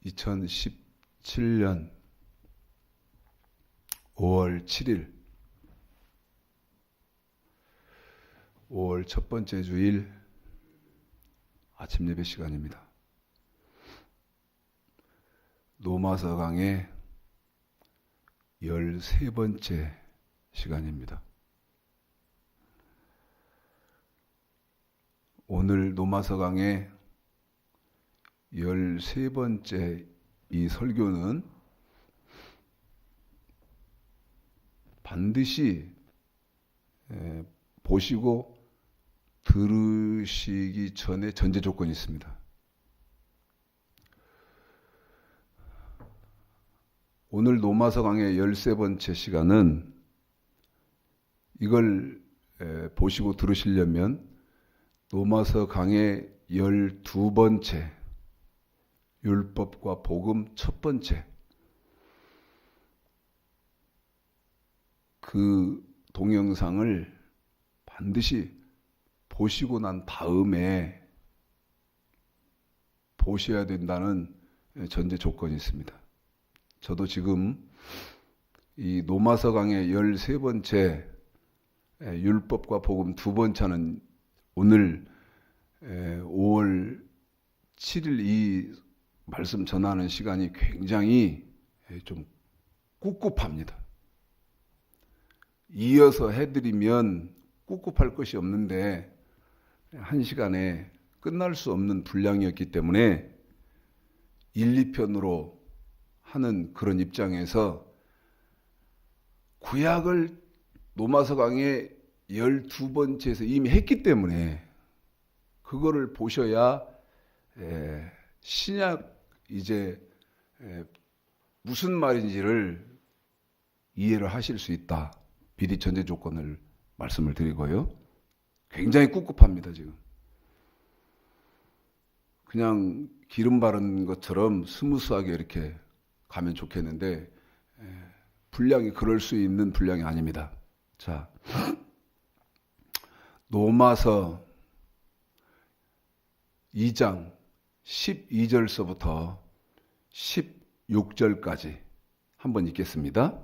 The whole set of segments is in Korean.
2017년 5월 7일 5월 첫 번째 주일 아침 예배 시간입니다. 로마서 강의 13번째 시간입니다. 오늘 로마서 강의 13번째 이 설교는 반드시 보시고 들으시기 전에 전제 조건이 있습니다. 오늘 로마서 강의 13번째 시간은 이걸 보시고 들으시려면 로마서 강의 12번째 율법과 복음 첫 번째 그 동영상을 반드시 보시고 난 다음에 보셔야 된다는 전제 조건이 있습니다. 저도 지금 이 로마서 강의 13번째 율법과 복음 두 번째는 오늘 5월 7일 이 말씀 전하는 시간이 굉장히 좀 꿉꿉합니다. 이어서 해드리면 꿉꿉할 것이 없는데 한 시간에 끝날 수 없는 분량이었기 때문에 1, 2편으로 하는 그런 입장에서 구약을 로마서 강의 12번째에서 이미 했기 때문에 그거를 보셔야 신약 이제 무슨 말인지를 이해를 하실 수 있다. 미리 전제 조건을 말씀을 드리고요. 굉장히 꿉꿉합니다, 지금. 그냥 기름 바른 것처럼 스무스하게 이렇게 가면 좋겠는데 분량이 그럴 수 있는 분량이 아닙니다. 자, 로마서 2장 12절서부터 16절까지 한번 읽겠습니다.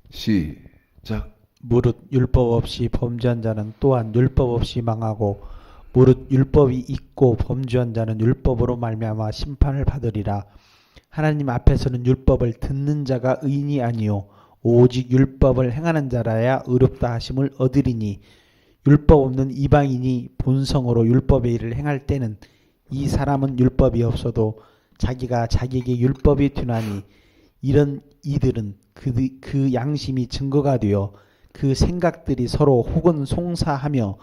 시작. 무릇 율법 없이 범죄한 자는 또한 율법 없이 망하고 무릇 율법이 있고 범죄한 자는 율법으로 말미암아 심판을 받으리라. 하나님 앞에서는 율법을 듣는 자가 의인이 아니요 오직 율법을 행하는 자라야 의롭다 하심을 얻으리니 율법 없는 이방인이 본성으로 율법의 일을 행할 때는 이 사람은 율법이 없어도 자기가 자기에게 율법이 되나니 이런 이들은 그 양심이 증거가 되어 그 생각들이 서로 혹은 송사하며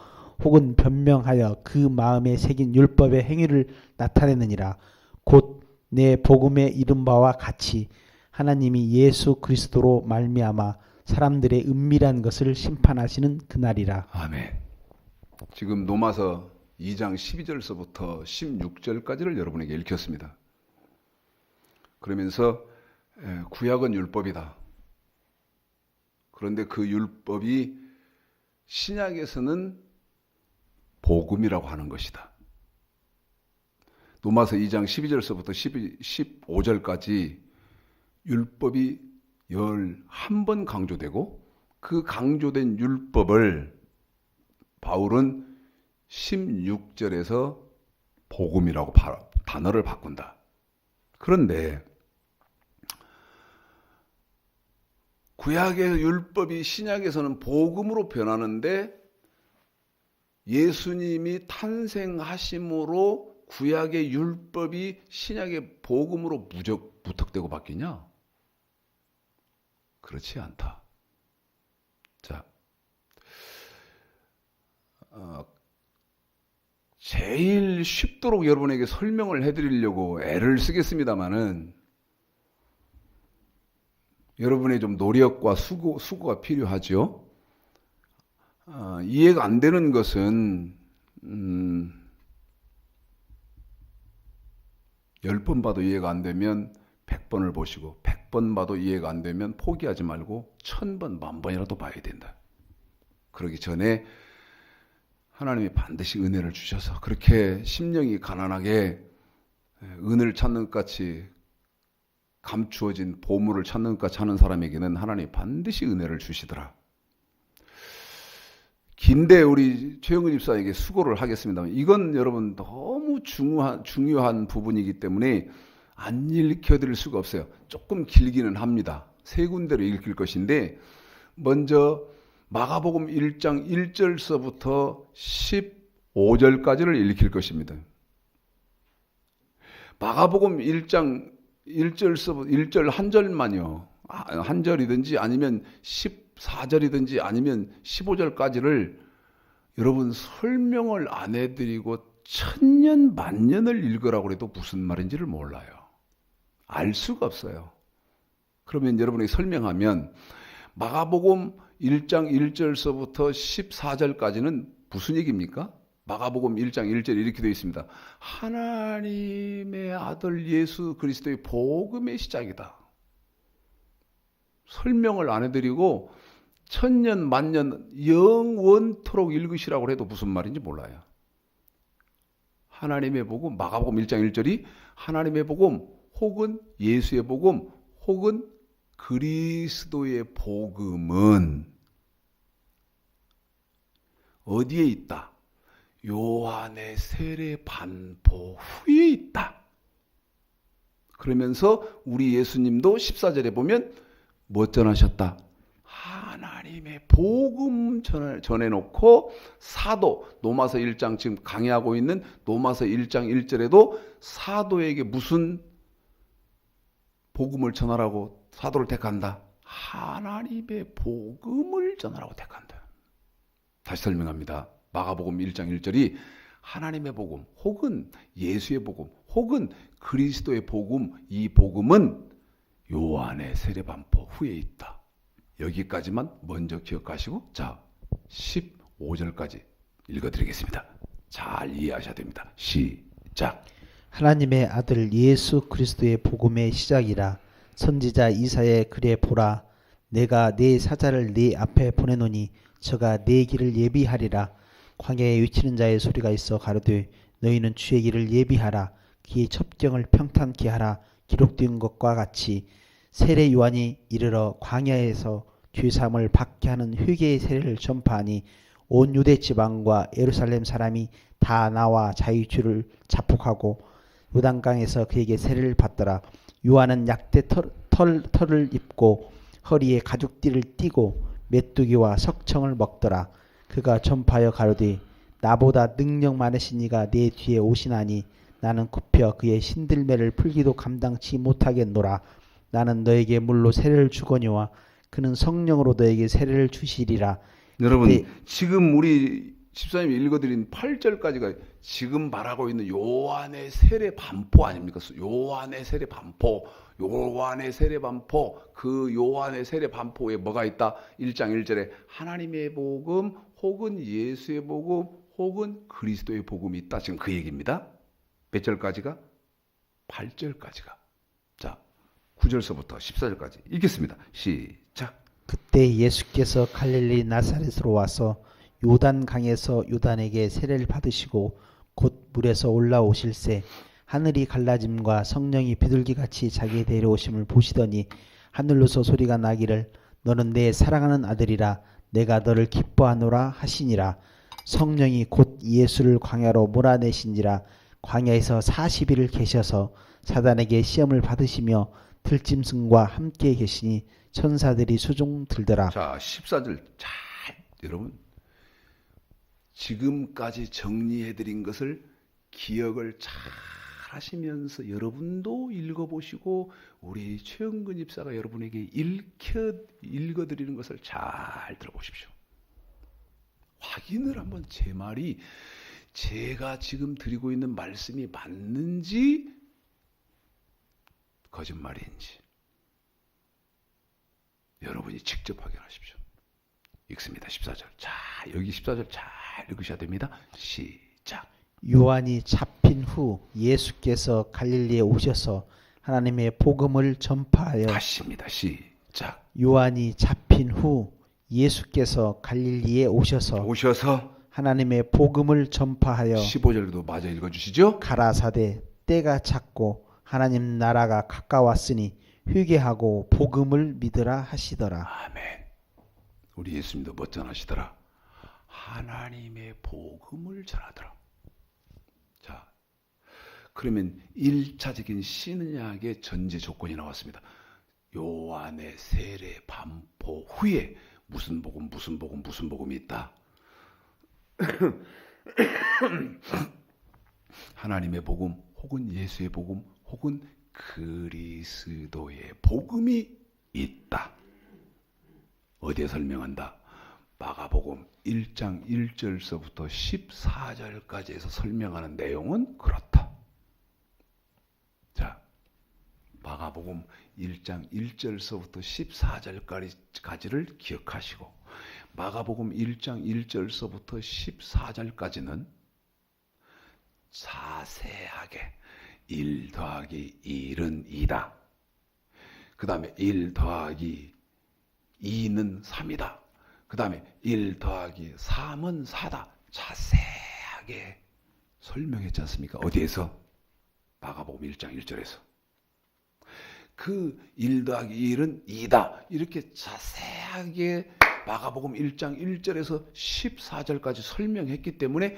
혹은 변명하여 그 마음에 새긴 율법의 행위를 나타내느니라. 곧 내 복음에 이른 바와 같이 하나님이 예수 그리스도로 말미암아 사람들의 은밀한 것을 심판하시는 그날이라. 아멘. 지금 로마서 2장 12절서부터 16절까지를 여러분에게 읽혔습니다. 그러면서 구약은 율법이다. 그런데 그 율법이 신약에서는 복음이라고 하는 것이다. 로마서 2장 12절서부터 15절까지 율법이 11번 강조되고 그 강조된 율법을 바울은 16절에서 복음이라고 단어를 바꾼다. 그런데 구약의 율법이 신약에서는 복음으로 변하는데 예수님이 탄생하심으로 구약의 율법이 신약의 복음으로 무턱대고 바뀌냐? 그렇지 않다. 자, 제일 쉽도록 여러분에게 설명을 해드리려고 애를 쓰겠습니다마는 여러분의 좀 노력과 수고가 필요하죠. 이해가 안 되는 것은 10번 봐도 이해가 안 되면 100번을 보시고 100번 봐도 이해가 안 되면 포기하지 말고 1000번, 10,000번이라도 봐야 된다. 그러기 전에 하나님이 반드시 은혜를 주셔서 그렇게 심령이 가난하게 은을 찾는 것 같이 감추어진 보물을 찾는 것 같이 하는 사람에게는 하나님이 반드시 은혜를 주시더라. 긴데 우리 최영근 집사에게 수고를 하겠습니다만 이건 여러분 너무 중요한 부분이기 때문에 안 읽혀드릴 수가 없어요. 조금 길기는 합니다. 세 군데로 읽힐 것인데 먼저 마가복음 1장 1절서부터 15절까지를 읽힐 것입니다. 마가복음 1장 1절서부터 1절 한 절만요. 한 절이든지 아니면 14절이든지 아니면 15절까지를 여러분 설명을 안 해드리고 천년 만년을 읽으라고 해도 무슨 말인지를 몰라요. 알 수가 없어요. 그러면 여러분이 설명하면 마가복음 1장 1절서부터 14절까지는 무슨 얘기입니까? 마가복음 1장 1절 이렇게 되어 있습니다. 하나님의 아들 예수 그리스도의 복음의 시작이다. 설명을 안 해드리고 천년 만년 영원토록 읽으시라고 해도 무슨 말인지 몰라요. 하나님의 복음, 마가복음 1장 1절이 하나님의 복음 혹은 예수의 복음 혹은 그리스도의 복음은 어디에 있다? 요한의 세례 반포 후에 있다. 그러면서 우리 예수님도 14절에 보면 뭐 전하셨다? 하나님의 복음 전해놓고 사도, 노마서 1장 지금 강의하고 있는 노마서 1장 1절에도 사도에게 무슨 복음을 전하라고 사도를 택한다? 하나님의 복음을 전하라고 택한다. 다시 설명합니다. 마가복음 1장 1절이 하나님의 복음 혹은 예수의 복음 혹은 그리스도의 복음, 이 복음은 요한의 세례 반포 후에 있다. 여기까지만 먼저 기억하시고 자 15절까지 읽어드리겠습니다. 잘 이해하셔야 됩니다. 시작. 하나님의 아들 예수 그리스도의 복음의 시작이라. 선지자 이사야의 글에 보라, 내가 내 사자를 네 앞에 보내노니 저가 네 길을 예비하리라. 광야에 외치는 자의 소리가 있어 가로되 너희는 주의 길을 예비하라. 그의 첩경을 평탄케 하라. 기록된 것과 같이 세례 요한이 이르러 광야에서 죄사함을 받게 하는 회개의 세례를 전파하니 온 유대 지방과 예루살렘 사람이 다 나와 자기 죄를 자복하고 요단강에서 그에게 세례를 받더라. 요한은 약대 털을 입고 허리에 가죽띠를 띠고 메뚜기와 석청을 먹더라. 그가 전파하여 가로되 나보다 능력 많으신 이가 내 뒤에 오시나니 나는 굽혀 그의 신들매를 풀기도 감당치 못하겠노라. 나는 너에게 물로 세례를 주거니와 그는 성령으로 너에게 세례를 주시리라. 여러분 지금 우리 집사님이 읽어드린 8절까지가 지금 말하고 있는 요한의 세례 반포 아닙니까? 요한의 세례 반포, 요한의 세례 반포, 그 요한의 세례 반포에 뭐가 있다? 1장 1절에 하나님의 복음 혹은 예수의 복음 혹은 그리스도의 복음이 있다. 지금 그 얘기입니다. 몇 절까지가? 8절까지가. 자, 9절서부터 14절까지 읽겠습니다. 시작. 그때 예수께서 갈릴리 나사렛으로 와서 요단 강에서 요단에게 세례를 받으시고 곧 물에서 올라오실새 하늘이 갈라짐과 성령이 비둘기같이 자기에 내려오심을 보시더니 하늘로서 소리가 나기를 너는 내 사랑하는 아들이라 내가 너를 기뻐하노라 하시니라. 성령이 곧 예수를 광야로 몰아내신지라. 광야에서 40일을 계셔서 사단에게 시험을 받으시며 들짐승과 함께 계시니 천사들이 수종 들더라. 자, 14절 잘 여러분 지금까지 정리해드린 것을 기억을 잘 하시면서 여러분도 읽어보시고 우리 최영근 집사가 여러분에게 읽어드리는 것을 잘 들어보십시오. 확인을 한번 제 말이 제가 지금 드리고 있는 말씀이 맞는지 거짓말인지 여러분이 직접 확인하십시오. 읽습니다. 14절. 자, 여기 14절 잘 읽으셔야 됩니다. 시작. 요한이 잡힌 후 예수께서 갈릴리에 오셔서 하나님의 복음을 전파하여 다시입니다. 시작. 요한이 잡힌 후 예수께서 갈릴리에 오셔서 오셔서 하나님의 복음을 전파하여 15절도 마저 읽어주시죠. 가라사대 때가 찼고 하나님 나라가 가까웠으니 회개하고 복음을 믿으라 하시더라. 아멘. 우리 예수님도 뭐 전하시더라? 하나님의 복음을 전하더라. 자, 그러면 1차적인 신약의 전제 조건이 나왔습니다. 요한의 세례 반포 후에 무슨 복음, 무슨 복음, 무슨 복음이 있다. 하나님의 복음 혹은 예수의 복음 혹은 그리스도의 복음이 있다. 어디에 설명한다? 마가복음 1장 1절서부터 14절까지에서 설명하는 내용은 그렇다. 자, 마가복음 1장 1절서부터 14절까지를 기억하시고 마가복음 1장 1절서부터 14절까지는 자세하게 1 더하기 1은 2다. 그 다음에 1 더하기 2는 3이다. 그 다음에 1 더하기 3은 4다. 자세하게 설명했지 않습니까? 어디에서? 마가복음 1장 1절에서. 그 1 더하기 1은 2다. 이렇게 자세하게 마가복음 1장 1절에서 14절까지 설명했기 때문에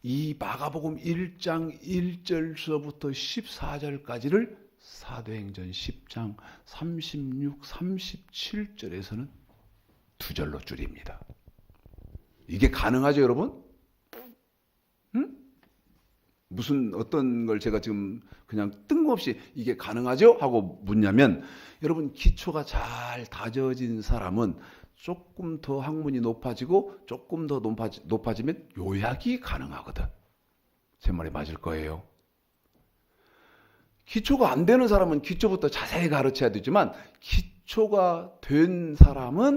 이 마가복음 1장 1절서부터 14절까지를 사도행전 10장 36, 37절에서는 두 절로 줄입니다. 이게 가능하죠, 여러분? 응? 무슨 어떤 걸 제가 지금 그냥 뜬금없이 이게 가능하죠? 하고 묻냐면 여러분 기초가 잘 다져진 사람은 조금 더 학문이 높아지고 조금 더 높아지면 요약이 가능하거든. 제 말이 맞을 거예요. 기초가 안 되는 사람은 기초부터 자세히 가르쳐야 되지만 기초가 된 사람은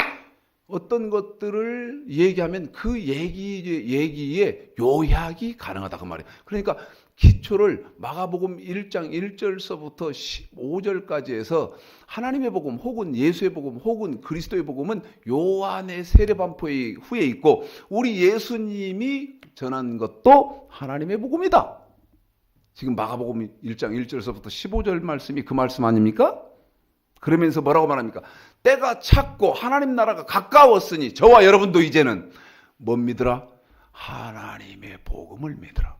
어떤 것들을 얘기하면 그 얘기에 요약이 가능하다 그 말이에요. 그러니까 기초를 마가복음 1장 1절서부터 15절까지 해서 하나님의 복음 혹은 예수의 복음 혹은 그리스도의 복음은 요한의 세례 반포 후에 있고 우리 예수님이 전한 것도 하나님의 복음이다. 지금 마가복음 1장 1절서부터 15절 말씀이 그 말씀 아닙니까? 그러면서 뭐라고 말합니까? 때가 찼고 하나님 나라가 가까웠으니 저와 여러분도 이제는 뭐 믿으라? 하나님의 복음을 믿으라.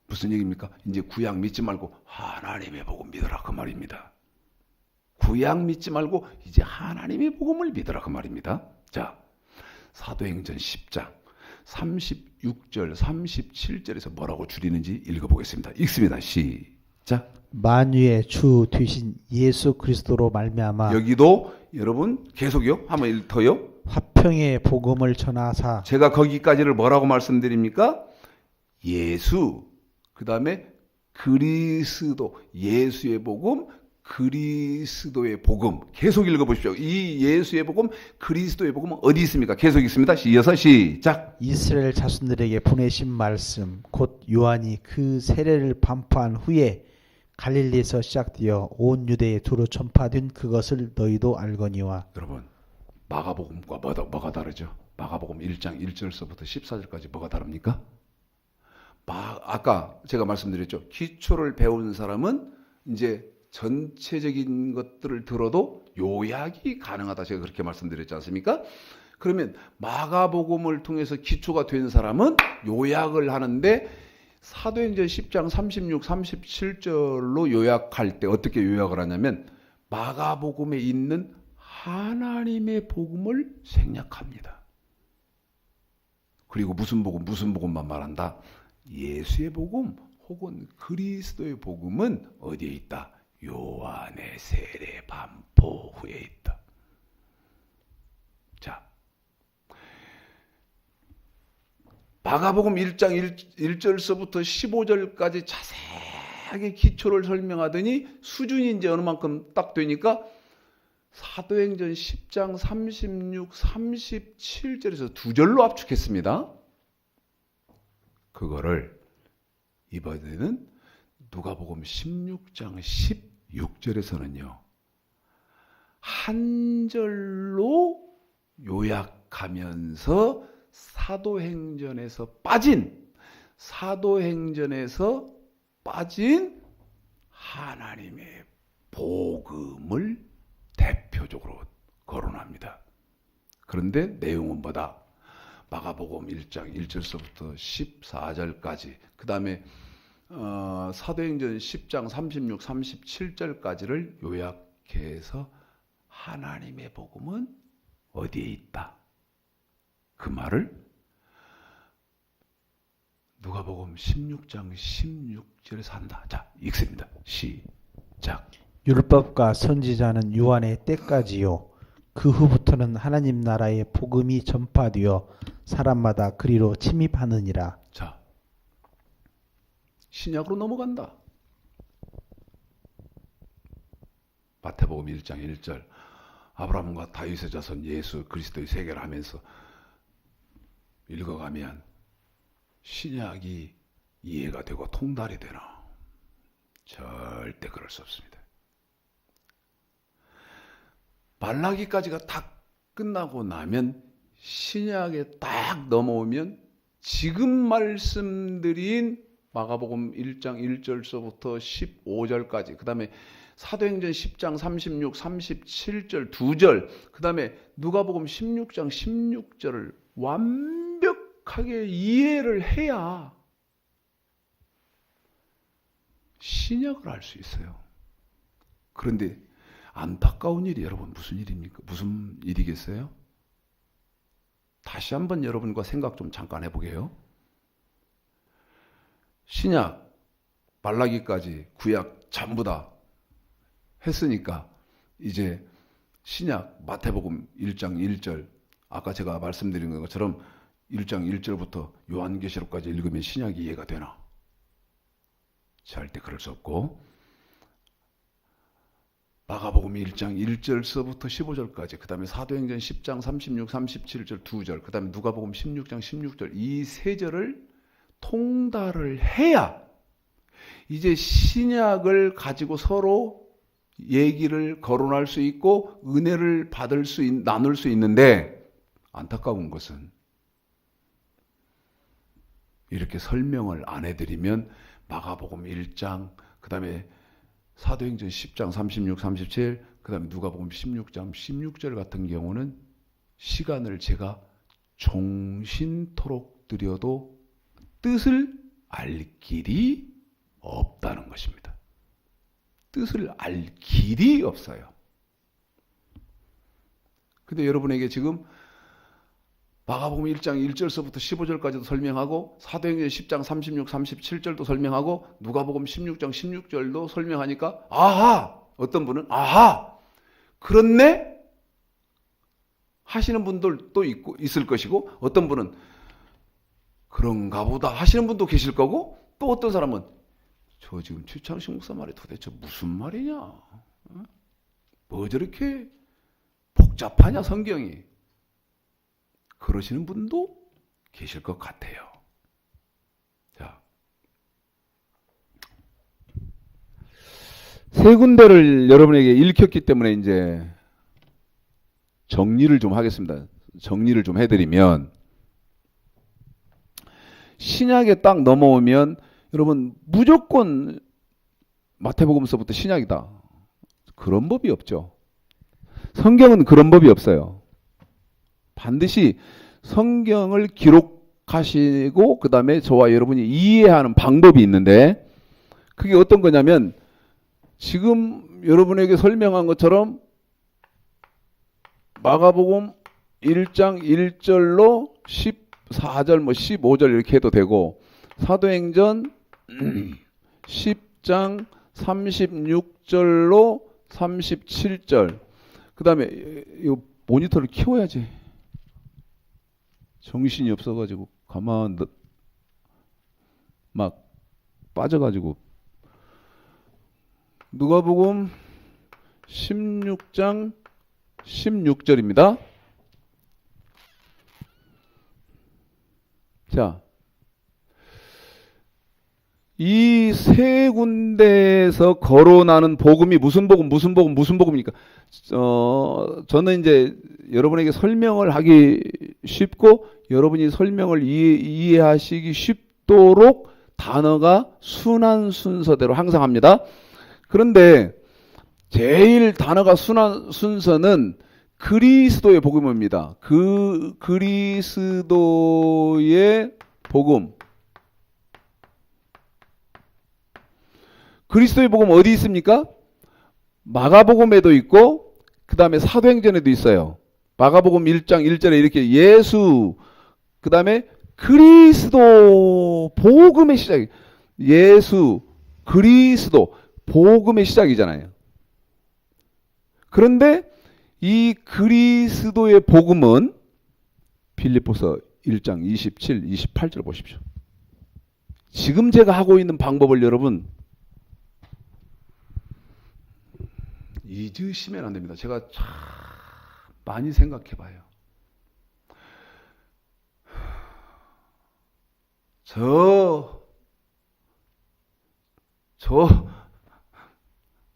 무슨 얘기입니까? 이제 구약 믿지 말고 하나님의 복음 믿으라 그 말입니다. 구약 믿지 말고 이제 하나님의 복음을 믿으라 그 말입니다. 자, 사도행전 10장 36절 37절에서 뭐라고 줄이는지 읽어보겠습니다. 읽습니다. 시작. 만유의 주 되신 예수 그리스도로 말미암아 여기도 여러분 계속요. 한번 더요. 화평의 복음을 전하사 제가 거기까지를 뭐라고 말씀드립니까? 예수, 그 다음에 그리스도, 예수의 복음, 그리스도의 복음. 계속 읽어보십시오. 이 예수의 복음, 그리스도의 복음은 어디 있습니까? 계속 있습니다. 이어서 시작. 이스라엘 자손들에게 보내신 말씀 곧 요한이 그 세례를 반포한 후에 갈릴리에서 시작되어 온 유대에 두루 전파된 그것을 너희도 알거니와. 여러분 마가복음과 뭐가 다르죠? 마가복음 1장 1절서부터 14절까지 뭐가 다릅니까? 아까 제가 말씀드렸죠. 기초를 배운 사람은 이제 전체적인 것들을 들어도 요약이 가능하다. 제가 그렇게 말씀드렸지 않습니까? 그러면 마가복음을 통해서 기초가 된 사람은 요약을 하는데 사도행전 10장 36, 37절로 요약할 때 어떻게 요약을 하냐면 마가복음에 있는 하나님의 복음을 생략합니다. 그리고 무슨 복음만 말한다? 예수의 복음 혹은 그리스도의 복음은 어디에 있다? 요한의 세례 반포 후에 있다. 자, 마가복음 1장 1절서부터 15절까지 자세하게 기초를 설명하더니 수준이 이제 어느 만큼 딱 되니까 사도행전 10장 36, 37절에서 두 절로 압축했습니다. 그거를 이번에는 누가복음 16장 16절에서는요. 한 절로 요약하면서 사도행전에서 빠진 사도행전에서 빠진 하나님의 복음을 대표적으로 거론합니다. 그런데 내용은 뭐다? 마가복음 1장 1절서부터 14절까지, 그 다음에 사도행전 10장 36, 37절까지를 요약해서 하나님의 복음은 어디에 있다? 그 말을 누가복음 16장 16절에서 한다. 자, 읽습니다. 시작. 율법과 선지자는 요한의 때까지요. 그 후부터는 하나님 나라의 복음이 전파되어 사람마다 그리로 침입하느니라. 자, 신약으로 넘어간다. 마태복음 1장 1절 아브라함과 다윗의 자손 예수 그리스도의 세계를 하면서 읽어가면 신약이 이해가 되고 통달이 되나? 절대 그럴 수 없습니다. 말라기까지가 다 끝나고 나면 신약에 딱 넘어오면 지금 말씀드린 마가복음 1장 1절서부터 15절까지, 그 다음에 사도행전 10장 36, 37절 2절, 그 다음에 누가복음 16장 16절을 완벽하게 이해를 해야 신약을 알 수 있어요. 그런데 안타까운 일이 여러분 무슨 일입니까? 무슨 일이겠어요? 다시 한번 여러분과 생각 좀 잠깐 해보게요. 신약, 말라기까지 구약 전부 다 했으니까 이제 신약 마태복음 1장 1절 아까 제가 말씀드린 것처럼 1장 1절부터 요한계시록까지 읽으면 신약이 이해가 되나? 절대 그럴 수 없고, 마가복음 1장 1절서부터 15절까지, 그 다음에 사도행전 10장 36, 37절 2절, 그 다음에 누가복음 16장 16절 이 세 절을 통달을 해야 이제 신약을 가지고 서로 얘기를 거론할 수 있고 은혜를 받을 나눌 수 있는데, 안타까운 것은 이렇게 설명을 안 해드리면 마가복음 1장, 그 다음에 사도행전 10장 36, 37, 그 다음에 누가복음 16장 16절 같은 경우는 시간을 제가 종신토록 드려도 뜻을 알 길이 없다는 것입니다. 뜻을 알 길이 없어요. 근데 여러분에게 지금 마가복음 1장 1절서부터 15절까지도 설명하고 사도행전 10장 36, 37절도 설명하고 누가복음 16장 16절도 설명하니까 아하! 어떤 분은 아하! 그렇네? 하시는 분들도 있을 것이고, 어떤 분은 그런가 보다 하시는 분도 계실 거고, 또 어떤 사람은 저 지금 최창식 목사 말이 도대체 무슨 말이냐? 뭐 저렇게 복잡하냐 성경이? 그러시는 분도 계실 것 같아요. 자, 세 군데를 여러분에게 읽혔기 때문에 이제 정리를 좀 하겠습니다. 정리를 좀 해드리면, 신약에 딱 넘어오면 여러분 무조건 마태복음서부터 신약이다. 그런 법이 없죠. 성경은 그런 법이 없어요. 반드시 성경을 기록하시고 그 다음에 저와 여러분이 이해하는 방법이 있는데, 그게 어떤 거냐면 지금 여러분에게 설명한 것처럼 마가복음 1장 1절로 14절, 15절 이렇게 해도 되고, 사도행전 10장 36절로 37절, 그 다음에 이 모니터를 키워야지. 정신이 없어가지고 가만 막 빠져가지고. 누가복음 16장 16절입니다. 자, 이 세 군데에서 거론하는 복음이 무슨 복음입니까? 저는 이제 여러분에게 설명을 하기 쉽고 여러분이 설명을 이해하시기 쉽도록 단어가 순환 순서대로 항상 합니다. 그런데 제일 단어가 순환 순서는 그리스도의 복음입니다. 그 그리스도의 복음. 그리스도의 복음 어디 있습니까? 마가복음에도 있고 그 다음에 사도행전에도 있어요. 마가복음 1장 1절에 이렇게 예수 그 다음에 그리스도 복음의 시작. 예수 그리스도 복음의 시작이잖아요. 그런데 이 그리스도의 복음은 빌립보서 1장 27, 28절 보십시오. 지금 제가 하고 있는 방법을 여러분 잊으시면 안 됩니다. 제가 참 많이 생각해 봐요.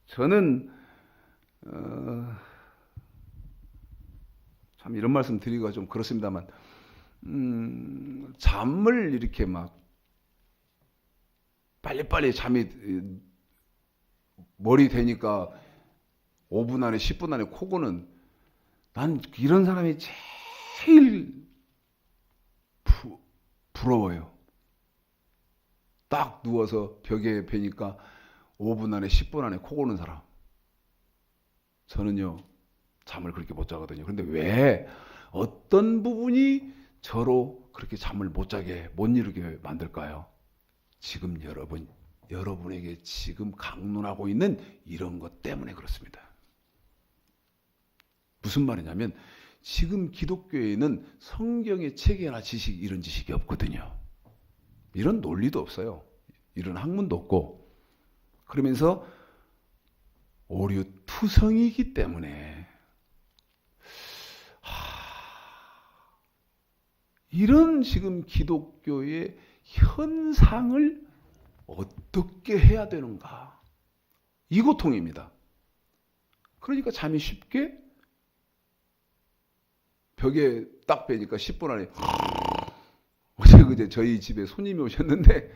저는 참 이런 말씀 드리기가 좀 그렇습니다만 잠을 이렇게 막 빨리빨리 잠이 머리 대니까 5분 안에 10분 안에 코 고는 난 이런 사람이 제일 부러워요. 딱 누워서 벽에 베니까 5분 안에 10분 안에 코 고는 사람. 저는요 잠을 그렇게 못 자거든요. 그런데 왜 어떤 부분이 저로 그렇게 잠을 못 자게 못 이루게 만들까요? 지금 여러분에게 지금 강론하고 있는 이런 것 때문에 그렇습니다. 무슨 말이냐면 지금 기독교에는 성경의 체계나 지식 이런 지식이 없거든요. 이런 논리도 없어요. 이런 학문도 없고 그러면서 오류투성이기 때문에 이런 지금 기독교의 현상을 어떻게 해야 되는가 이 고통입니다. 그러니까 잠이 쉽게 벽에 딱 베니까 10분 안에 어제 그제 저희 집에 손님이 오셨는데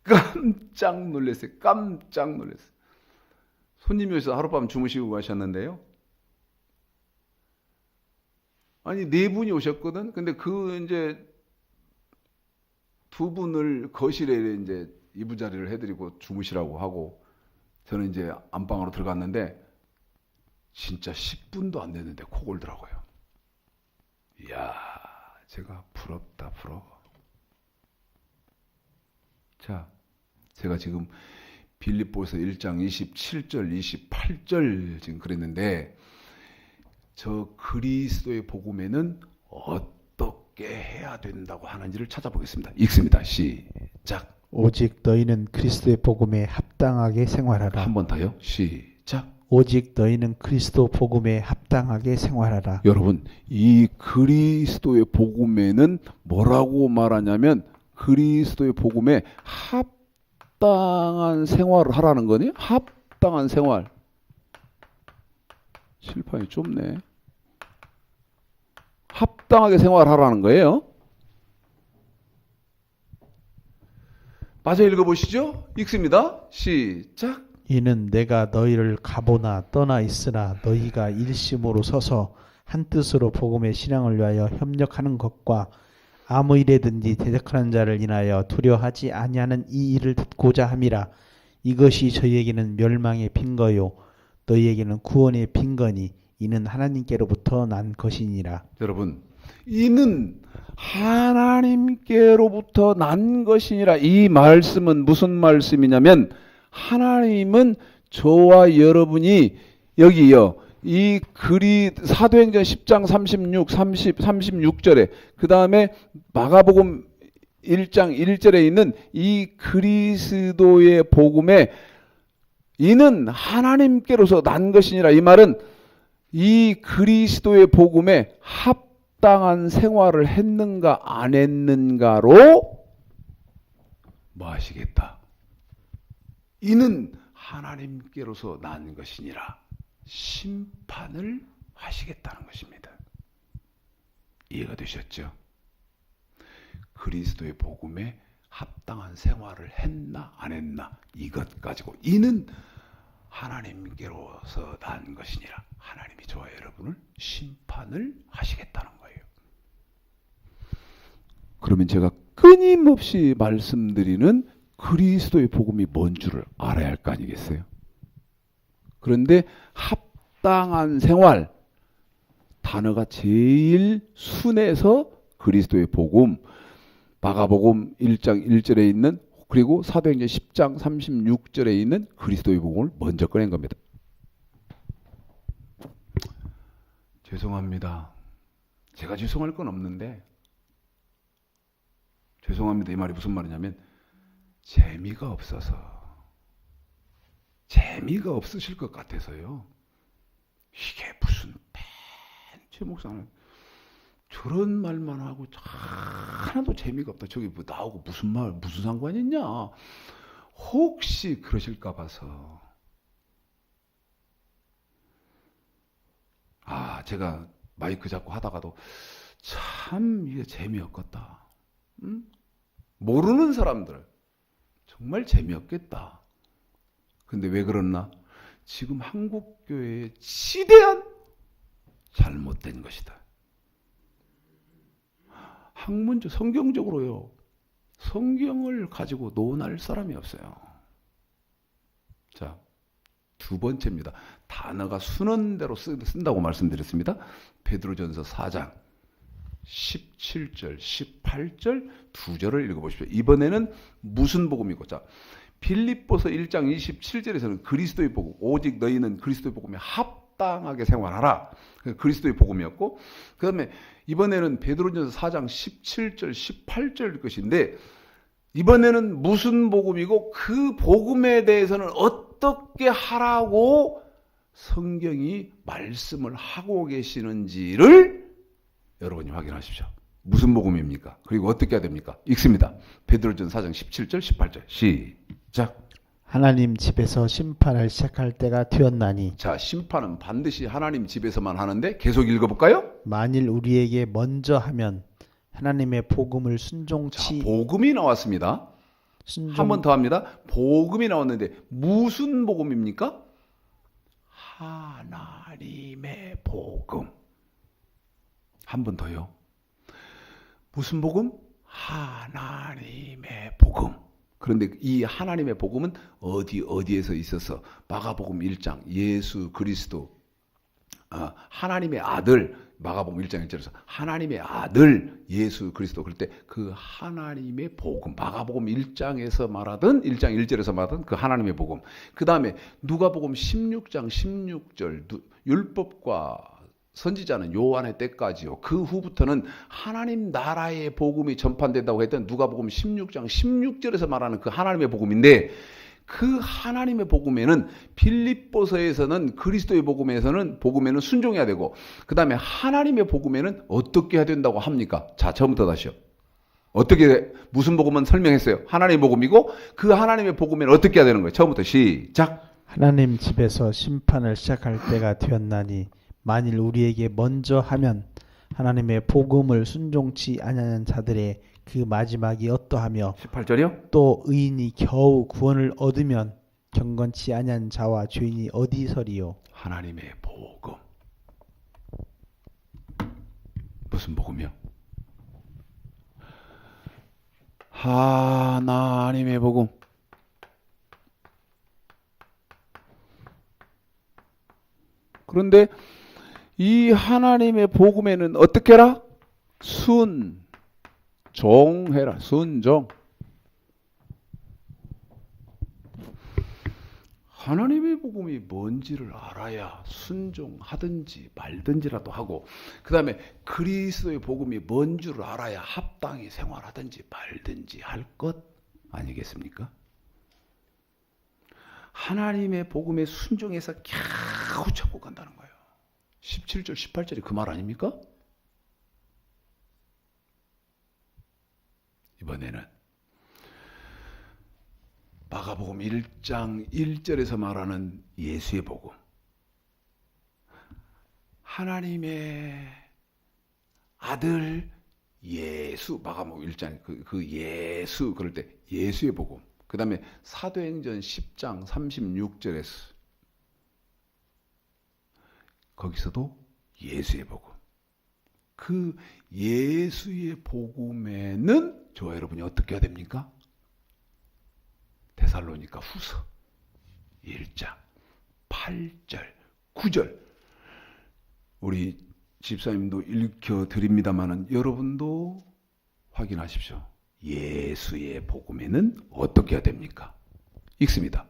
깜짝 놀랐어요. 깜짝 놀랐어요. 손님이 오셔서 하룻밤 주무시고 가셨는데요. 아니 4분이 오셨거든. 근데 그 이제 2분을 거실에 이제 이부자리를 해드리고 주무시라고 하고 저는 이제 안방으로 들어갔는데 진짜 10분도 안 됐는데 코 골더라고요. 이야, 제가 부럽다, 부러워. 자, 제가 지금 빌립보서 1장 27절, 28절 지금 그랬는데 저 그리스도의 복음에는 어떻게 해야 된다고 하는지를 찾아보겠습니다. 읽습니다. 시작. 오직 너희는 그리스도의 복음에 합당하게 생활하라. 한 번 더요. 시작. 오직 너희는 그리스도 복음에 합당하게 생활하라. 여러분, 이 그리스도의 복음에는 뭐라고 말하냐면 그리스도의 복음에 합당한 생활을 하라는 거니? 합당한 생활. 칠판이 좁네. 합당하게 생활하라는 거예요. 마저 읽어보시죠. 읽습니다. 시작. 이는 내가 너희를 가보나 떠나 있으나 너희가 일심으로 서서 한뜻으로 복음의 신앙을 위하여 협력하는 것과 아무 일에든지 대적하는 자를 인하여 두려워하지 아니하는 이 일을 듣고자 함이라. 이것이 저희에게는 멸망의 빈거요 너희에게는 구원의 빈거니 이는 하나님께로부터 난 것이니라. 여러분, 이는 하나님께로부터 난 것이니라. 이 말씀은 무슨 말씀이냐면 하나님은 저와 여러분이 여기요. 이 사도행전 10장 36절에 그 다음에 마가복음 1장 1절에 있는 이 그리스도의 복음에 이는 하나님께로서 난 것이니라. 이 말은 이 그리스도의 복음에 합당한 생활을 했는가 안 했는가로 뭐 하시겠다. 이는 하나님께로서 난 것이니라. 심판을 하시겠다는 것입니다. 이해가 되셨죠? 그리스도의 복음에 합당한 생활을 했나 안 했나 이것 가지고 이는 하나님께로서 난 것이니라. 하나님이 저와 여러분을 심판을 하시겠다는 거예요. 그러면 제가 끊임없이 말씀드리는 그리스도의 복음이 뭔 줄을 알아야 할 거 아니겠어요? 그런데 합당한 생활 단어가 제일 순해서 그리스도의 복음, 마가복음 1장 1절에 있는 그리고 사도행전 10장 36절에 있는 그리스도의 복음을 먼저 꺼낸 겁니다. 죄송합니다. 제가 죄송할 건 없는데 죄송합니다. 이 말이 무슨 말이냐면 재미가 없으실 것 같아서요. 이게 무슨 제 목사는 저런 말만 하고 하나도 재미가 없다. 저기 뭐 나오고 무슨 말 무슨 상관이 있냐. 혹시 그러실까 봐서 제가 마이크 잡고 하다가도 참 이게 재미없겠다. 응? 모르는 사람들 정말 재미없겠다. 근데 왜 그러나? 지금 한국교회의 지대한 잘못된 것이다. 학문적, 성경적으로요. 성경을 가지고 논할 사람이 없어요. 자, 두 번째입니다. 단어가 순원대로 쓴다고 말씀드렸습니다. 베드로전서 4장 17절, 18절 두 절을 읽어보십시오. 이번에는 무슨 복음이고? 자, 빌립보서 1장 27절에서는 그리스도의 복음, 오직 너희는 그리스도의 복음에 합당하게 생활하라. 그리스도의 복음이었고, 그 다음에 이번에는 베드로전서 4장 17절, 18절일 것인데, 이번에는 무슨 복음이고 그 복음에 대해서는 어떻게 하라고 성경이 말씀을 하고 계시는지를 여러분이 확인하십시오. 무슨 복음입니까? 그리고 어떻게 해야 됩니까? 읽습니다. 베드로전서 4장 17절, 18절 시작. 하나님 집에서 심판을 시작할 때가 되었나니. 자, 심판은 반드시 하나님 집에서만 하는데 계속 읽어볼까요? 만일 우리에게 먼저 하면 하나님의 복음을 순종치. 자, 복음이 나왔습니다. 한 번 더 합니다. 복음이 나왔는데 무슨 복음입니까? 하나님의 복음. 한 번 더요. 무슨 복음? 하나님의 복음. 그런데 이 하나님의 복음은 어디에서 있어서 마가복음 1장 예수 그리스도 하나님의 아들 마가복음 1장 1절에서 하나님의 아들 예수 그리스도 그럴 때 그 하나님의 복음 마가복음 1장에서 말하던 1장 1절에서 말하던 그 하나님의 복음 그 다음에 누가복음 16장 16절 율법과 선지자는 요한의 때까지요. 그 후부터는 하나님 나라의 복음이 전파된다고 했던 누가복음 16장 16절에서 말하는 그 하나님의 복음인데 그 하나님의 복음에는 빌립보서에서는 그리스도의 복음에는 순종해야 되고 그 다음에 하나님의 복음에는 어떻게 해야 된다고 합니까? 자, 처음부터 다시요. 어떻게 무슨 복음은 설명했어요. 하나님의 복음이고 그 하나님의 복음에는 어떻게 해야 되는 거예요. 처음부터 시작. 하나님 집에서 심판을 시작할 때가 되었나니 만일 우리에게 먼저 하면 하나님의 복음을 순종치 아니하는 자들의 그 마지막이 어떠하며 18절이요? 또 의인이 겨우 구원을 얻으면 경건치 아니한 자와 죄인이 어디 서리요? 하나님의 복음. 무슨 복음이요? 하나님의 복음. 그런데 이 하나님의 복음에는 어떻게 해라? 순종해라. 순종. 하나님의 복음이 뭔지를 알아야 순종하든지 말든지라도 하고 그 다음에 그리스도의 복음이 뭔 줄 알아야 합당히 생활하든지 말든지 할 것 아니겠습니까? 하나님의 복음에 순종해서 겨우 천국 간다는 거예요. 17절 18절이 그 말 아닙니까? 이번에는 마가복음 1장 1절에서 말하는 예수의 복음. 하나님의 아들 예수, 마가복음 1장 그 예수 그럴 때 예수의 복음. 그 다음에 사도행전 10장 36절에서 거기서도 예수의 복음. 그 예수의 복음에는 저와 여러분이 어떻게 해야 됩니까? 데살로니가 후서 1장 8절 9절 우리 집사님도 읽혀드립니다마는 여러분도 확인하십시오. 예수의 복음에는 어떻게 해야 됩니까? 읽습니다.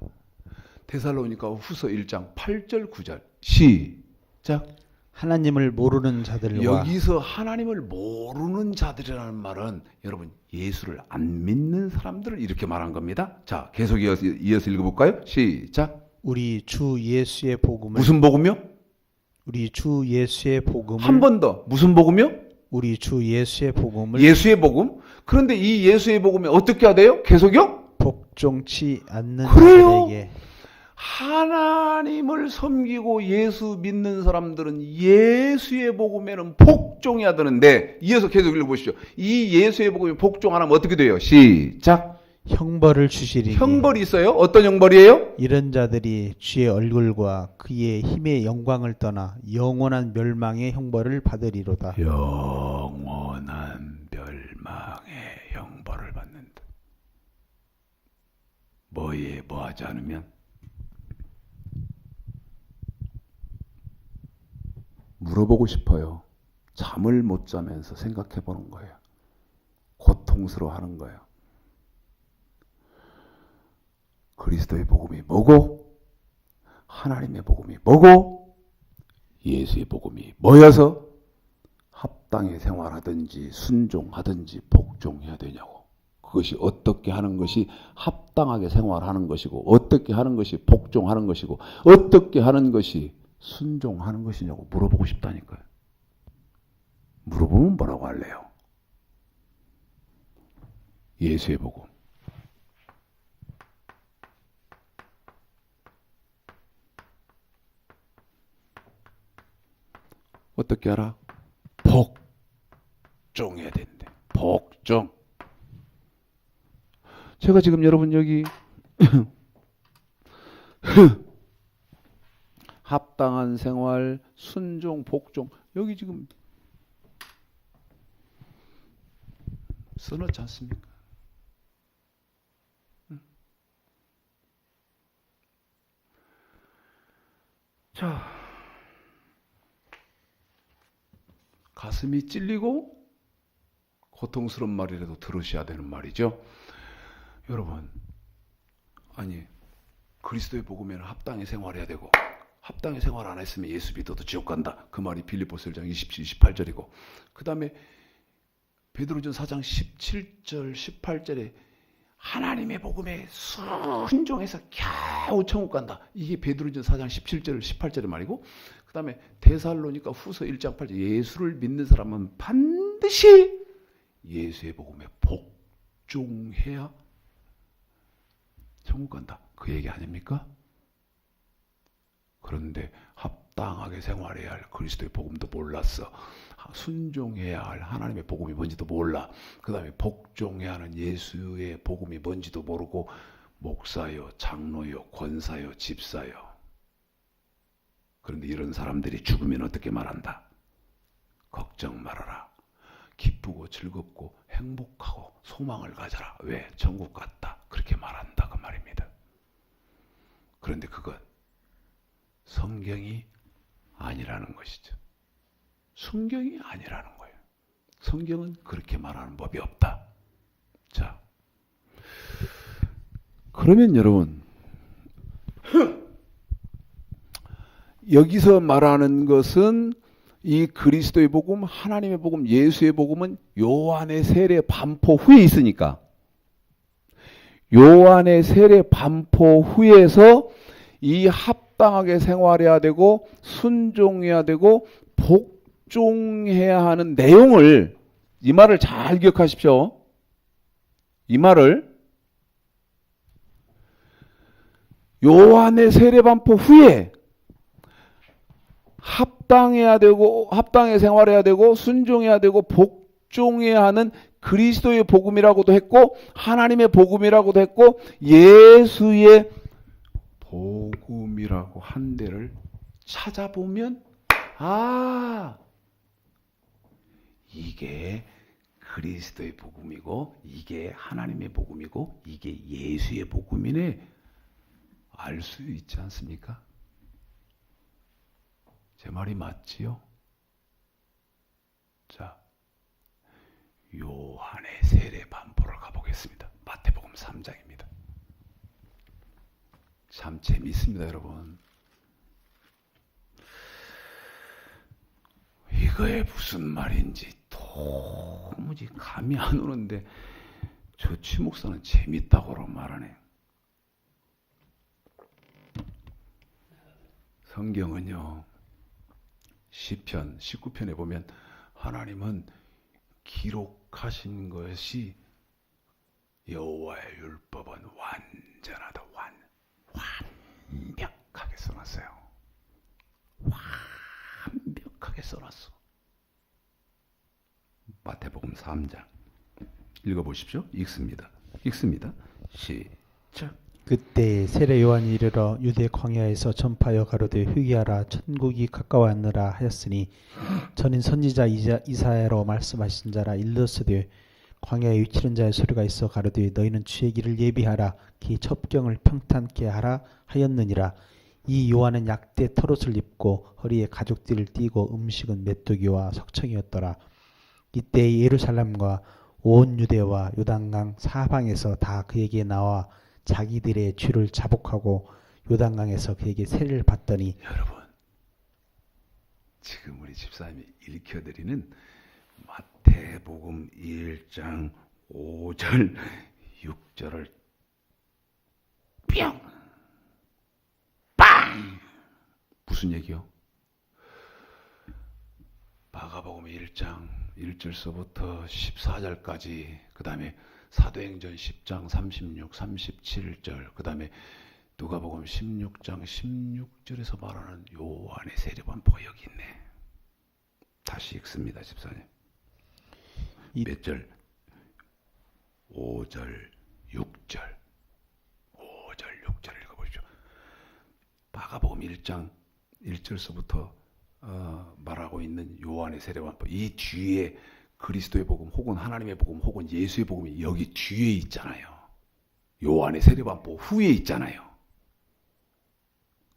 데살로니가 후서 1장 8절 9절 시작. 하나님을 모르는 자들과 여기서 하나님을 모르는 자들이라는 말은 여러분 예수를 안 믿는 사람들을 이렇게 말한 겁니다. 자, 계속 이어서 읽어볼까요? 시작. 우리 주 예수의 복음을 무슨 복음이요? 우리 주 예수의 복음을 한 번 더. 무슨 복음이요? 우리 주 예수의 복음을 예수의 복음. 그런데 이 예수의 복음이 어떻게 해야 돼요? 계속요? 복종치 않는 그래요. 자들에게 하나님을 섬기고 예수 믿는 사람들은 예수의 복음에는 복종해야 되는데 이어서 계속 읽어보시죠. 이 예수의 복음에 복종 안 하면 어떻게 돼요? 시작. 형벌을 주시리니 형벌이 있어요? 어떤 형벌이에요? 이런 자들이 주의 얼굴과 그의 힘의 영광을 떠나 영원한 멸망의 형벌을 받으리로다. 영원한 멸망의 형벌을 받는다. 뭐에 뭐하지 않으면? 물어보고 싶어요. 잠을 못 자면서 생각해 보는 거예요. 고통스러워하는 거예요. 그리스도의 복음이 뭐고 하나님의 복음이 뭐고 예수의 복음이 뭐여서 합당히 생활하든지 순종하든지 복종해야 되냐고. 그것이 어떻게 하는 것이 합당하게 생활하는 것이고 어떻게 하는 것이 복종하는 것이고 어떻게 하는 것이 순종하는 것이냐고 물어보고 싶다니까요. 물어보면 뭐라고 할래요? 예수의 복음. 어떻게 알아? 복종해야 된대. 복종. 제가 지금 여러분 여기 합당한 생활, 순종, 복종 여기 지금 써놓지 않습니까? 자, 가슴이 찔리고 고통스러운 말이라도 들으셔야 되는 말이죠. 여러분, 아니 그리스도의 복음에는 합당히 생활해야 되고 합당히 생활 안 했으면 예수 믿어도 지옥 간다. 그 말이 빌립보서 1장 27, 28절이고 그 다음에 베드로전 4장 17절, 18절에 하나님의 복음에 순종해서 겨우 천국 간다. 이게 베드로전 4장 17절, 18절의 말이고 그 다음에 데살로니가 후서 1장 8절 예수를 믿는 사람은 반드시 예수의 복음에 복종해야 천국 간다. 그 얘기 아닙니까? 그런데 합당하게 생활해야 할 그리스도의 복음도 몰랐어. 순종해야 할 하나님의 복음이 뭔지도 몰라. 그 다음에 복종해야 하는 예수의 복음이 뭔지도 모르고 목사요, 장로요, 권사요, 집사요. 그런데 이런 사람들이 죽으면 어떻게 말한다? 걱정 말아라. 기쁘고 즐겁고 행복하고 소망을 가져라. 왜? 천국 갔다. 그렇게 말한다. 그 말입니다. 그런데 그건 성경이 아니라는 것이죠. 성경이 아니라는 거예요. 성경은 그렇게 말하는 법이 없다. 자, 그러면 여러분 여기서 말하는 것은 이 그리스도의 복음, 하나님의 복음, 예수의 복음은 요한의 세례 반포 후에 있으니까 요한의 세례 반포 후에서 이 합당하게 생활해야 되고 순종해야 되고 복종해야 하는 내용을 이 말을 잘 기억하십시오. 이 말을 요한의 세례 반포 후에 합당해야 되고 합당하게 생활해야 되고 순종해야 되고 복종해야 하는 그리스도의 복음이라고도 했고 하나님의 복음이라고도 했고 예수의 복음이라고 한 데를 찾아보면 이게 그리스도의 복음이고 이게 하나님의 복음이고 이게 예수의 복음이네 알 수 있지 않습니까? 제 말이 맞지요? 자, 요한의 세례 반포를 가보겠습니다. 마태복음 3장입니다. 참 재미있습니다, 여러분. 이거에 무슨 말인지 도무지 감이 안 오는데 저 취목사는 재밌다고 말하네. 성경은요. 시편 19편에 보면 하나님은 기록하신 것이 여호와의 율법은 완전하다. 완벽하게 써놨어요. 완벽하게 써놨어. 마태복음 3장 읽어보십시오. 읽습니다. 시작. 그때 세례 요한이 이르러 유대 광야에서 전파하여 가로되 회개하라 천국이 가까웠느라 하였으니 전인 선지자 이사야로 말씀하신 자라 일렀으되 광야에 위치는 자의 소리가 있어 가로되 너희는 주의 길을 예비하라 기 첩경을 평탄케 하라 하였느니라. 이 요한은 약대 털옷을 입고 허리에 가죽띠를 띠고 음식은 메뚜기와 석청이었더라. 이때 예루살렘과 온 유대와 요단강 사방에서 다 그에게 나와 자기들의 죄를 자복하고 요단강에서 그에게 세례를 받더니. 여러분 지금 우리 집사님이 읽혀드리는 마태복음 1장 5절 6절을 뿅! 빵! 무슨 얘기요? 마가복음 1장 1절서부터 14절까지 그 다음에 사도행전 10장 36, 37절 그 다음에 누가복음 16장 16절에서 말하는 요한의 세례 반포가 여기 있네. 다시 읽습니다. 집사님. 몇 절? 5절, 6절. 5절, 6절 읽어보십시오. 마가복음 1장 1절서부터 말하고 있는 요한의 세례 반포. 이 뒤에 그리스도의 복음 혹은 하나님의 복음 혹은 예수의 복음이 여기 뒤에 있잖아요. 요한의 세례 반포 후에 있잖아요.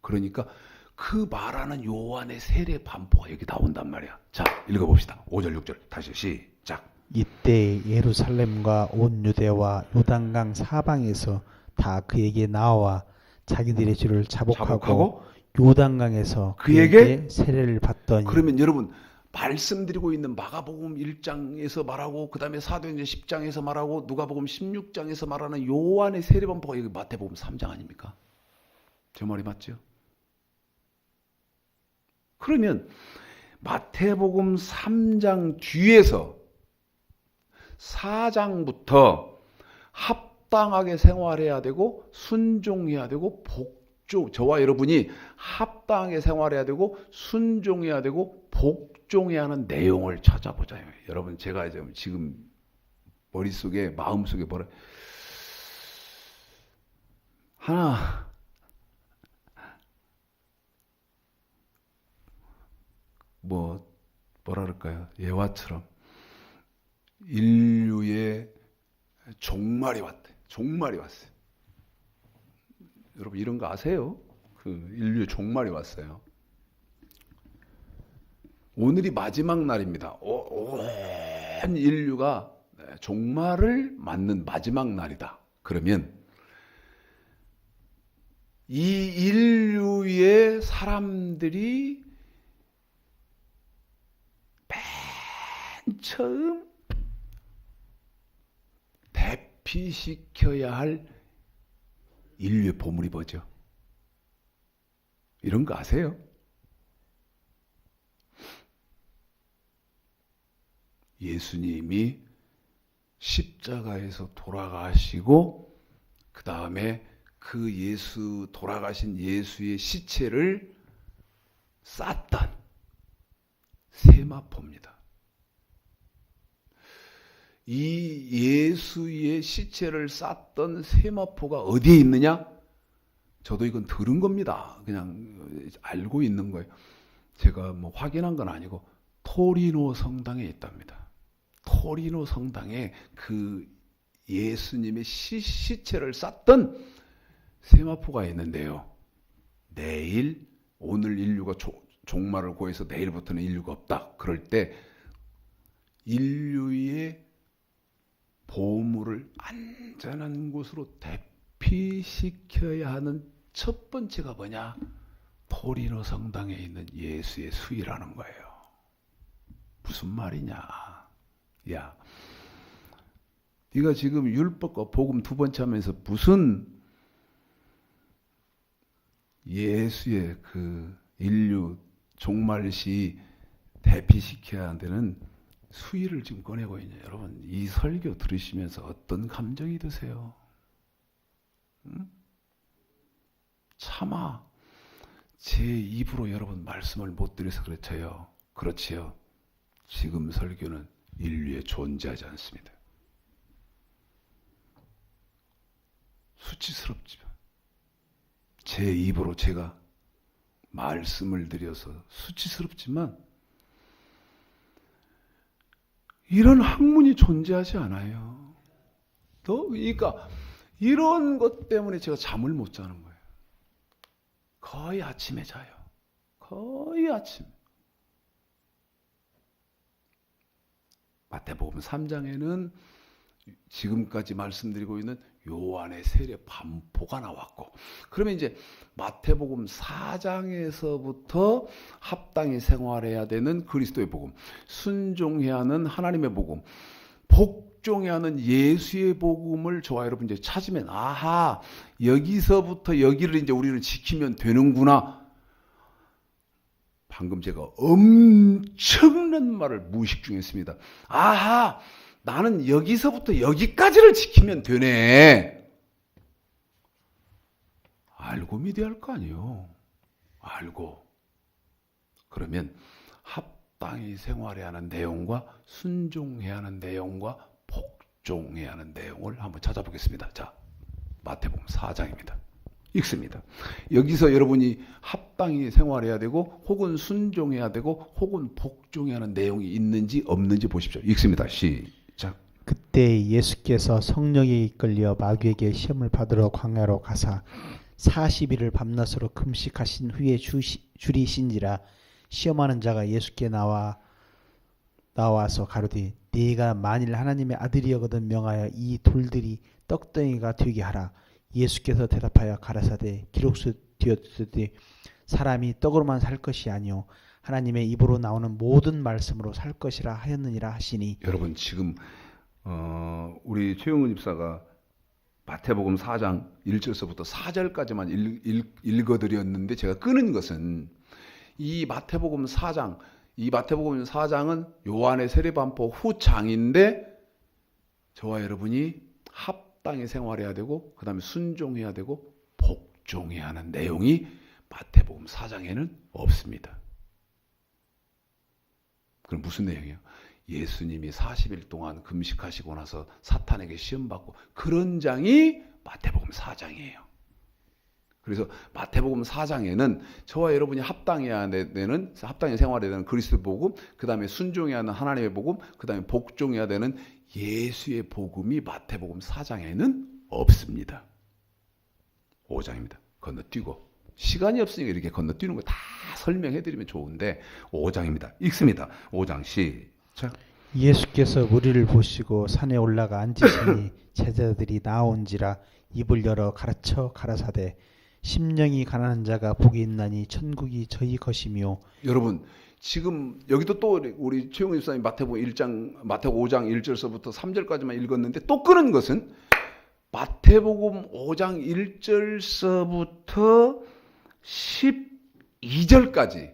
그러니까 그 말하는 요한의 세례 반포가 여기 나온단 말이야. 자, 읽어봅시다. 5절 6절 다시 시작. 이때 예루살렘과 온 유대와 요단강 사방에서 다 그에게 나와 자기들의 죄를 자복하고 요단강에서 그에게 세례를 받더니. 그러면 여러분 말씀드리고 있는 마가복음 1장에서 말하고 그 다음에 사도행전 10장에서 말하고 누가복음 16장에서 말하는 요한의 세례 반포가 여기 마태복음 3장 아닙니까? 제 말이 맞죠? 그러면 마태복음 3장 뒤에서 4장부터 합당하게 생활해야 되고 순종해야 되고 저와 여러분이 합당하게 생활해야 되고 순종해야 되고 복종해야 하는 내용을 찾아보자요. 여러분 제가 지금 머릿속에 마음속에 하나 뭐라 그럴까요? 예화처럼 인류의 종말이 왔대. 종말이 왔어요. 여러분 이런 거 아세요? 그 인류의 종말이 왔어요. 오늘이 마지막 날입니다. 온 인류가 종말을 맞는 마지막 날이다. 그러면 이 인류의 사람들이 맨 처음 대피시켜야 할 인류의 보물이 뭐죠? 이런 거 아세요? 예수님이 십자가에서 돌아가시고 그 다음에 그 돌아가신 예수의 시체를 쌌던 세마포입니다. 이 예수의 시체를 쌌던 세마포가 어디에 있느냐? 저도 이건 들은 겁니다. 그냥 알고 있는 거예요. 제가 뭐 확인한 건 아니고 토리노 성당에 있답니다. 토리노 성당에 그 예수님의 시체를 쌌던 세마포가 있는데요. 내일, 오늘 인류가 종말을 고해서 내일부터는 인류가 없다. 그럴 때 인류의 보물을 안전한 곳으로 대피시켜야 하는 첫 번째가 뭐냐? 토리노 성당에 있는 예수의 수위라는 거예요. 무슨 말이냐? 야, 네가 지금 율법과 복음 두 번째 하면서 무슨 예수의 그 인류 종말시 대피시켜야 되는 수위를 지금 꺼내고 있냐? 여러분, 이 설교 들으시면서 어떤 감정이 드세요? 응? 차마 제 입으로 여러분 말씀을 못 드려서 그렇지요. 그렇지요. 지금 설교는 인류에 존재하지 않습니다. 수치스럽지만 제 입으로 제가 말씀을 드려서 수치스럽지만 이런 학문이 존재하지 않아요. 그러니까 이런 것 때문에 제가 잠을 못 자는 거예요. 거의 아침에 자요. 거의 아침. 마태복음 3장에는 지금까지 말씀드리고 있는 요한의 세례 반포가 나왔고, 그러면 이제 마태복음 4장에서부터 합당히 생활해야 되는 그리스도의 복음, 순종해야 하는 하나님의 복음, 복종해야 하는 예수의 복음을 저와 여러분 이제 찾으면, 아하, 여기서부터 여기를 이제 우리는 지키면 되는구나. 방금 제가 엄청난 말을 무의식 중에 했습니다. 아하, 나는 여기서부터 여기까지를 지키면 되네. 알고 믿어야 할 거 아니에요. 알고. 그러면 합당히 생활해야 하는 내용과 순종해야 하는 내용과 복종해야 하는 내용을 한번 찾아보겠습니다. 자, 마태복음 4장입니다. 읽습니다. 여기서 여러분이 합당히 생활해야 되고 혹은 순종해야 되고 혹은 복종해야 하는 내용이 있는지 없는지 보십시오. 읽습니다. 시작. 그때 예수께서 성령에 이끌려 마귀에게 시험을 받으러 광야로 가사 40일을 밤낮으로 금식하신 후에 줄이신지라. 시험하는 자가 예수께 나와서 가로되 네가 만일 하나님의 아들이거든 명하여 이 돌들이 떡덩이가 되게 하라. 예수께서 대답하여 가라사대 기록되었으되 사람이 떡으로만 살 것이 아니요 하나님의 입으로 나오는 모든 말씀으로 살 것이라 하였느니라 하시니. 여러분, 지금 우리 최영은 집사가 마태복음 4장 1절서부터 4절까지만 읽어드렸는데, 제가 끊은 것은 이 마태복음 4장은 요한의 세례반포 후장인데 저와 여러분이 합당히 생활해야 되고 그 다음에 순종해야 되고 복종해야 하는 내용이 마태복음 4장에는 없습니다. 그럼 무슨 내용이에요? 예수님이 40일 동안 금식하시고 나서 사탄에게 시험받고 그런 장이 마태복음 4장이에요. 그래서 마태복음 4장에는 저와 여러분이 합당히 생활해야 되는 그리스도 복음, 그 다음에 순종해야 하는 하나님의 복음, 그 다음에 복종해야 되는 예수의 복음이 마태복음 4장에는 없습니다. 5장입니다. 건너뛰고. 시간이 없으니까 이렇게 건너뛰는 거 다 설명해드리면 좋은데 5장입니다. 읽습니다. 5장 시작. 예수께서 무리를 보시고 산에 올라가 앉으시니 제자들이 나온지라 입을 열어 가르쳐 가라사대 심령이 가난한 자가 복이 있나니 천국이 저희 것이며. 여러분, 지금 여기도 또 우리 최영훈 집사님 마태복음 5장 1절서부터 3절까지만 읽었는데 또 끄는 것은 마태복음 5장 1절서부터 12절까지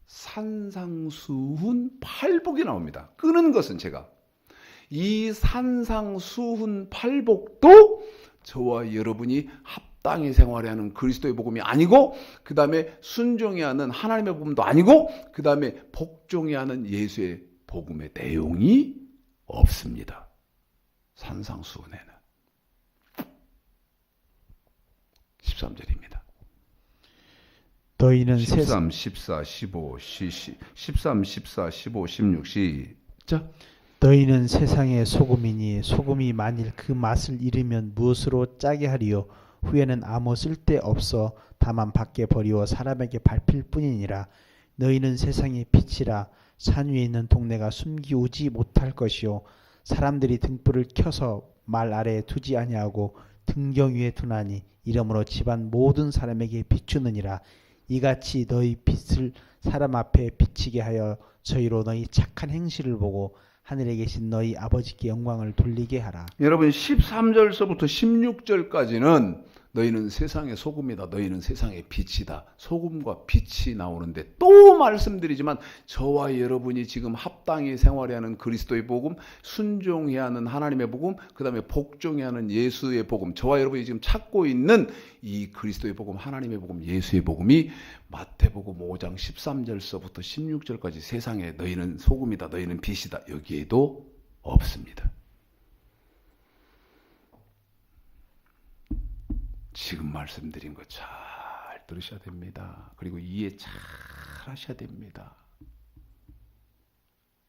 산상수훈 8복이 나옵니다. 끄는 것은 제가 이 산상수훈 8복도 저와 여러분이 합당히 생활해야 하는 그리스도의 복음이 아니고, 그 다음에 순종해야 하는 하나님의 복음도 아니고, 그 다음에 복종해야 하는 예수의 복음의 내용이 없습니다. 산상수훈에는 13절입니다. 너희는 13, 14, 15, 13, 14, 15, 16 시작. 너희는 세상의 소금이니 소금이 만일 그 맛을 잃으면 무엇으로 짜게 하리요. 후에는 아무 쓸데 없어 다만 밖에 버리워 사람에게 밟힐 뿐이니라. 너희는 세상의 빛이라. 산 위에 있는 동네가 숨기우지 못할 것이요. 사람들이 등불을 켜서 말 아래에 두지 아니하고 등경 위에 두나니 이러므로 집안 모든 사람에게 비추느니라. 이같이 너희 빛을 사람 앞에 비치게 하여 저희로 너희 착한 행실을 보고 하늘에 계신 너희 아버지께 영광을 돌리게 하라. 여러분 13절서부터 16절까지는 너희는 세상의 소금이다. 너희는 세상의 빛이다. 소금과 빛이 나오는데 또 말씀드리지만 저와 여러분이 지금 합당히 생활해야 하는 그리스도의 복음, 순종해야 하는 하나님의 복음, 그 다음에 복종해야 하는 예수의 복음, 저와 여러분이 지금 찾고 있는 이 그리스도의 복음, 하나님의 복음, 예수의 복음이 마태복음 5장 13절서부터 16절까지 세상에 너희는 소금이다. 너희는 빛이다. 여기에도 없습니다. 지금 말씀드린 거 잘 들으셔야 됩니다. 그리고 이해 잘 하셔야 됩니다.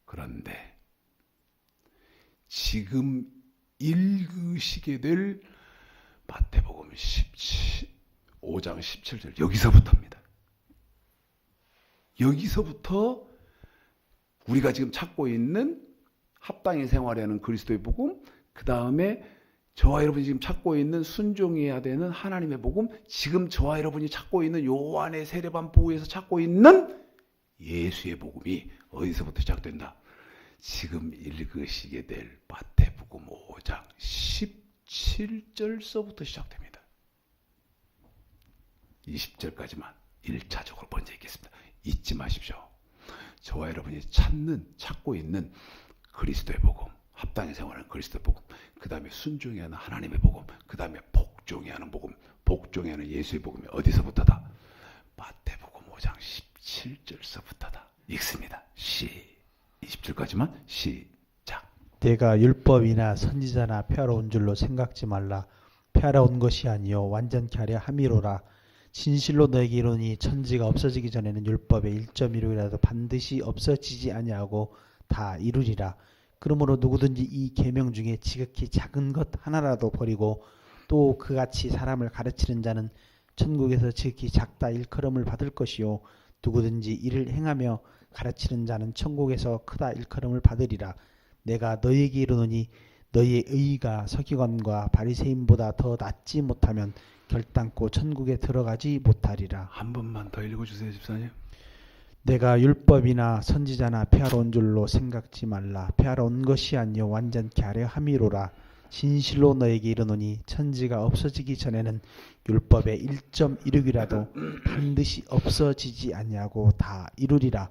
그런데 지금 읽으시게 될 마태복음 5장 17절 여기서부터입니다. 여기서부터 우리가 지금 찾고 있는 합당히 생활하는 그리스도의 복음, 그 다음에 저와 여러분이 지금 찾고 있는 순종해야 되는 하나님의 복음, 지금 저와 여러분이 찾고 있는 요한의 세례반포에서 찾고 있는 예수의 복음이 어디서부터 시작된다? 지금 읽으시게 될 마태복음 5장 17절서부터 시작됩니다. 20절까지만 1차적으로 먼저 읽겠습니다. 잊지 마십시오. 저와 여러분이 찾고 있는 그리스도의 복음, 합당히 생활하는 그리스도의 복음, 그 다음에 순종해야 하는 하나님의 복음, 그 다음에 복종해야 하는 복음, 복종해야 하는 예수의 복음이 어디서부터다? 마태복음 5장 17절서부터다. 읽습니다. 20절까지만 시작. 내가 율법이나 선지자나 폐하러 온 줄로 생각지 말라. 폐하러 온 것이 아니요 완전케 하려 함이로라. 진실로 너에게 이르노니 천지가 없어지기 전에는 율법의 1.1호이라도 반드시 없어지지 아니하고 다 이루리라. 그러므로 누구든지 이 계명 중에 지극히 작은 것 하나라도 버리고 또 그같이 사람을 가르치는 자는 천국에서 지극히 작다 일컬음을 받을 것이요 누구든지 이를 행하며 가르치는 자는 천국에서 크다 일컬음을 받으리라. 내가 너희에게 이르노니 너희의 의의가 서기관과 바리새인보다 더 낫지 못하면 결단코 천국에 들어가지 못하리라. 한 번만 더 읽어주세요, 집사님. 내가 율법이나 선지자나 폐하러 온 줄로 생각지 말라. 폐하러 온 것이 아니요 완전케 하려 함이로라. 진실로 너에게 이르노니 천지가 없어지기 전에는 율법의 1.1획이라도 반드시 없어지지 아니하고 다 이루리라.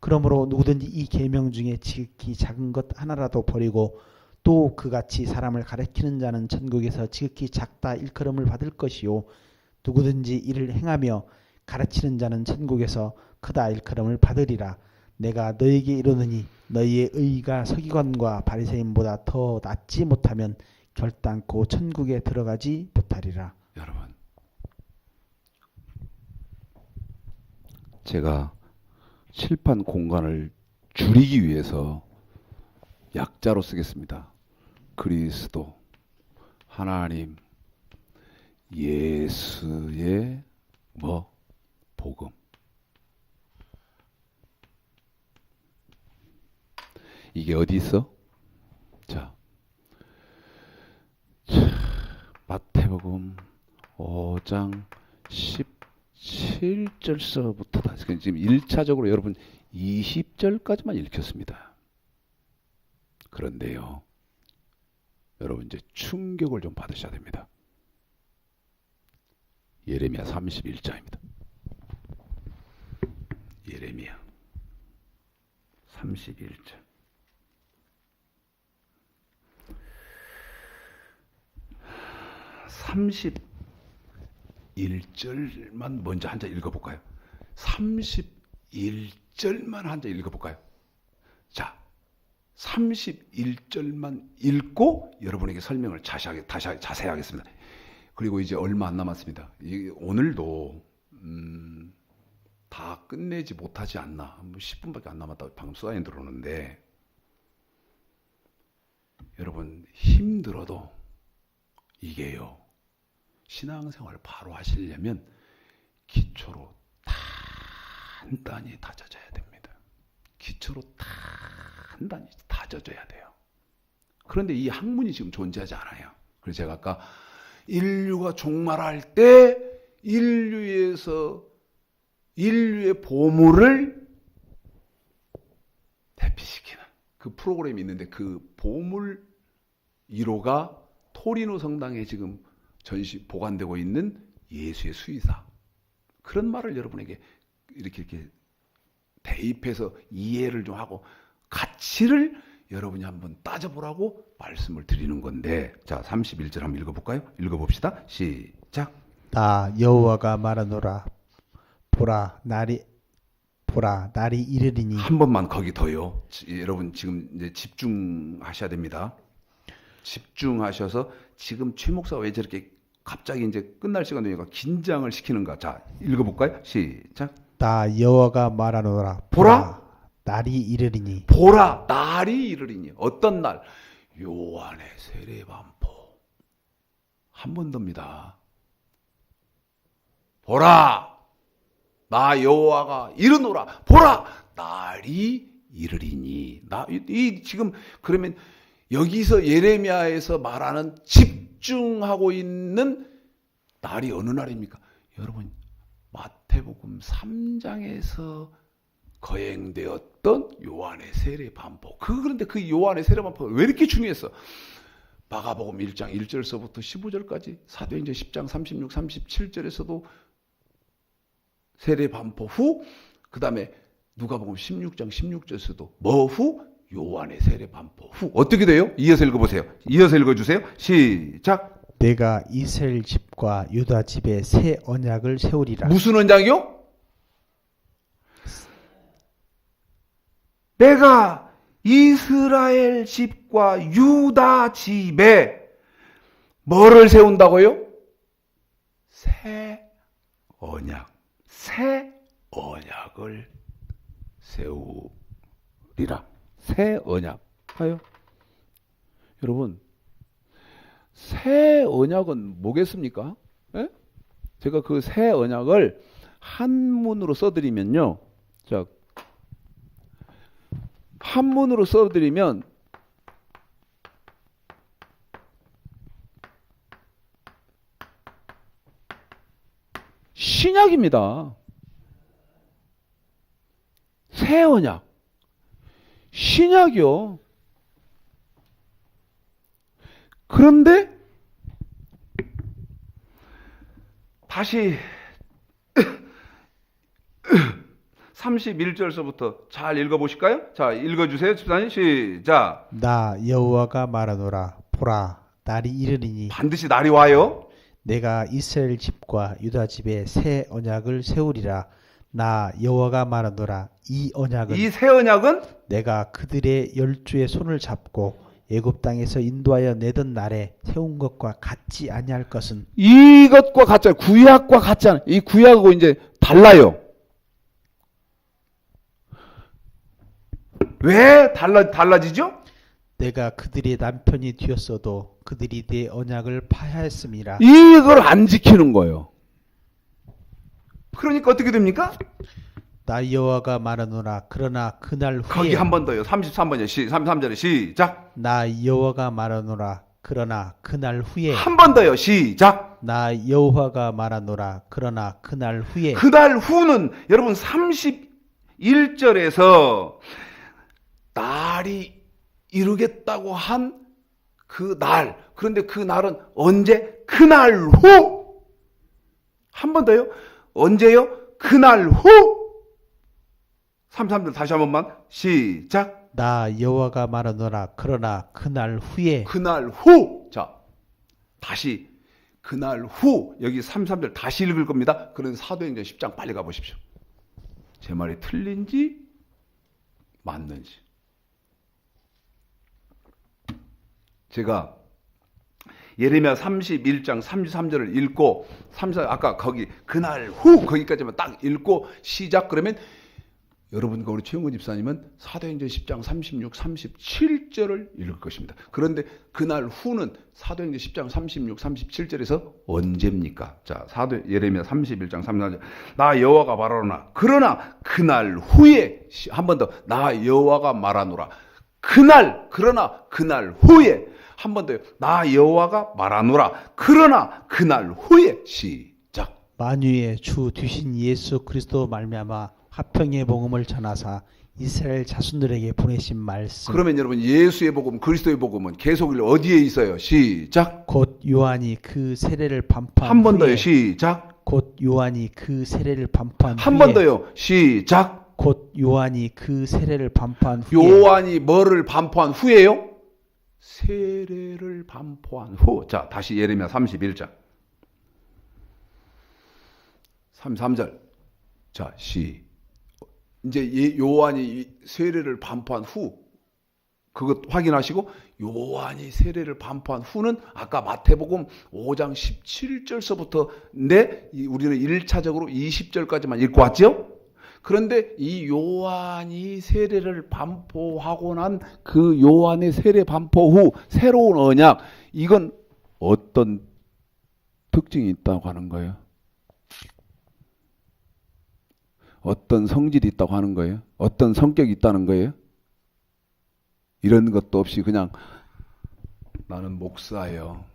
그러므로 누구든지 이 계명 중에 지극히 작은 것 하나라도 버리고 또 그같이 사람을 가르치는 자는 천국에서 지극히 작다 일컬음을 받을 것이요 누구든지 이를 행하며 가르치는 자는 천국에서 크다 일컬음을 받으리라. 내가 너에게 이르노니 너희의 의의가 서기관과 바리새인보다 더 낫지 못하면 결단코 천국에 들어가지 못하리라. 여러분, 제가 칠판 공간을 줄이기 위해서 약자로 쓰겠습니다. 그리스도, 하나님, 예수의 복음. 이게 어디 있어? 자, 마태복음 5장 17절서부터다. 지금 1차적으로 여러분 20절까지만 읽혔습니다. 그런데요, 여러분 이제 충격을 좀 받으셔야 됩니다. 예레미야 31장입니다. 예레미야 31장. 31절만 먼저 한 장 읽어볼까요? 31절만 한 장 읽어볼까요? 자, 31절만 읽고 여러분에게 설명을 자세히 하겠습니다. 그리고 이제 얼마 안 남았습니다. 오늘도 다 끝내지 못하지 않나. 10분밖에 안 남았다고 방금 수다에 들어오는데, 여러분 힘들어도 이게요, 신앙생활을 바로 하시려면 기초로 단단히 다져져야 됩니다. 기초로 단단히 다져져야 돼요. 그런데 이 학문이 지금 존재하지 않아요. 그래서 제가 아까 인류가 종말할 때 인류의 보물을 대피시키는 그 프로그램이 있는데, 그 보물 1호가 토리노 성당에 지금 보관되고 있는 예수의 수의사. 그런 말을 여러분에게 이렇게 대입해서 이해를 좀 하고 가치를 여러분이 한번 따져보라고 말씀을 드리는 건데, 자 31절 한번 읽어볼까요? 읽어봅시다. 시작. 나 여호와가 말하노라. 보라 날이 이르리니. 한 번만 거기 더요. 여러분 지금 이제 집중하셔야 됩니다. 집중하셔서 지금 최 목사가 왜 저렇게 갑자기 이제 끝날 시간 되니까 긴장을 시키는가. 자 읽어볼까요? 시작. 나 여호와가 말하노라. 보라 날이 이르리니. 보라 날이 이르리니. 어떤 날? 요한의 세례반포. 한 번 더입니다. 보라 나 여호와가 이르노라. 보라 날이 이르리니. 지금 그러면 여기서 예레미야에서 말하는 집중하고 있는 날이 어느 날입니까? 여러분 마태복음 3장에서 거행되었던 요한의 세례 반포. 그런데 그 요한의 세례 반포가 왜 이렇게 중요했어? 마가복음 1장 1절서부터 15절까지, 사도행전 10장 36, 37절에서도 세례 반포 후, 그 다음에 누가복음 16장 16절에서도 뭐 후? 요한의 세례 반포 후. 어떻게 돼요? 이어서 읽어보세요. 이어서 읽어주세요. 시작. 내가 이스라엘 집과 유다 집에 새 언약을 세우리라. 무슨 언약이요? 내가 이스라엘 집과 유다 집에 뭐를 세운다고요? 새 언약. 새 언약을 세우리라. 새 언약. 봐요. 여러분, 새 언약은 뭐겠습니까? 예? 제가 그 새 언약을 한문으로 써드리면요. 자, 한문으로 써드리면 신약입니다. 새 언약. 신약이요. 그런데 다시 31절서부터 잘 읽어보실까요? 자, 읽어주세요. 집사님 시작. 나 여호와가 말하노라. 보라 날이 이르리니. 반드시 날이 와요. 내가 이스라엘 집과 유다 집에 새 언약을 세우리라. 나 여호와가 말하노라. 이 언약은, 이 새 언약은 내가 그들의 열주의 손을 잡고 애굽 땅에서 인도하여 내던 날에 세운 것과 같지 아니할 것은. 이것과 같지 않아요. 구약과 같지 않아요. 이 구약하고 이제 달라요. 왜 달라지죠? 내가 그들의 남편이 되었어도 그들이 내 언약을 파하였음이라. 이걸 안 지키는 거예요. 그러니까 어떻게 됩니까? 나 여호와가 말하노라. 그러나 그날 후에. 거기 한 번 더요. 33번이요. 33절에 시작. 나 여호와가 말하노라. 그러나 그날 후에. 한 번 더요. 시작. 나 여호와가 말하노라. 그러나 그날 후에. 그날 후는 여러분 31절에서 날이 이루겠다고 한 그 날. 그런데 그 날은 언제? 그날 후. 한 번 더요. 언제요? 그날 후. 33절 다시 한 번만 시작. 나 여호와가 말하노라. 그러나 그날 후에. 그날 후. 자, 다시 그날 후. 여기 33절 다시 읽을 겁니다. 그런 사도행전 10장 빨리 가보십시오. 제 말이 틀린지 맞는지. 제가 예레미야 31장 33절을 읽고 아까 거기 그날 후 거기까지만 딱 읽고 시작 그러면 여러분과 우리 최영근 집사님은 사도행전 10장 36, 37절을 읽을 것입니다. 그런데 그날 후는 사도행전 10장 36, 37절에서 언제입니까? 자, 예레미야 31장 34절. 나 여호와가 말하노라. 그러나 그날 후에 한 번 더 나 여호와가 말하노라. 그러나 그날 후에 한 번 더 나 여호와가 말하노라. 그러나 그날 후에 시작. 만유의 주 되신 예수 그리스도 말미암아 화평의 복음을 전하사 이스라엘 자손들에게 보내신 말씀. 그러면 여러분 예수의 복음, 그리스도의 복음은 계속 어디에 있어요? 시작. 곧 요한이 그 세례를 반포한 한 번 후에. 더요. 시작. 곧 요한이 그 세례를 반포한 한 후에. 번 더요. 시작. 곧 요한이 그 세례를 반포한 후에. 요한이 뭐를 반포한 후에요? 세례를 반포한 후. 자, 다시 예레미야 31장 33절. 자, 이제 요한이 세례를 반포한 후 그것 확인하시고 요한이 세례를 반포한 후는 아까 마태복음 5장 17절서부터 우리는 1차적으로 20절까지만 읽고 왔죠? 그런데 이 요한이 세례를 반포하고 난 그 요한의 세례 반포 후 새로운 언약 이건 어떤 특징이 있다고 하는 거예요? 어떤 성질이 있다고 하는 거예요? 어떤 성격이 있다는 거예요? 이런 것도 없이 그냥 나는 목사예요.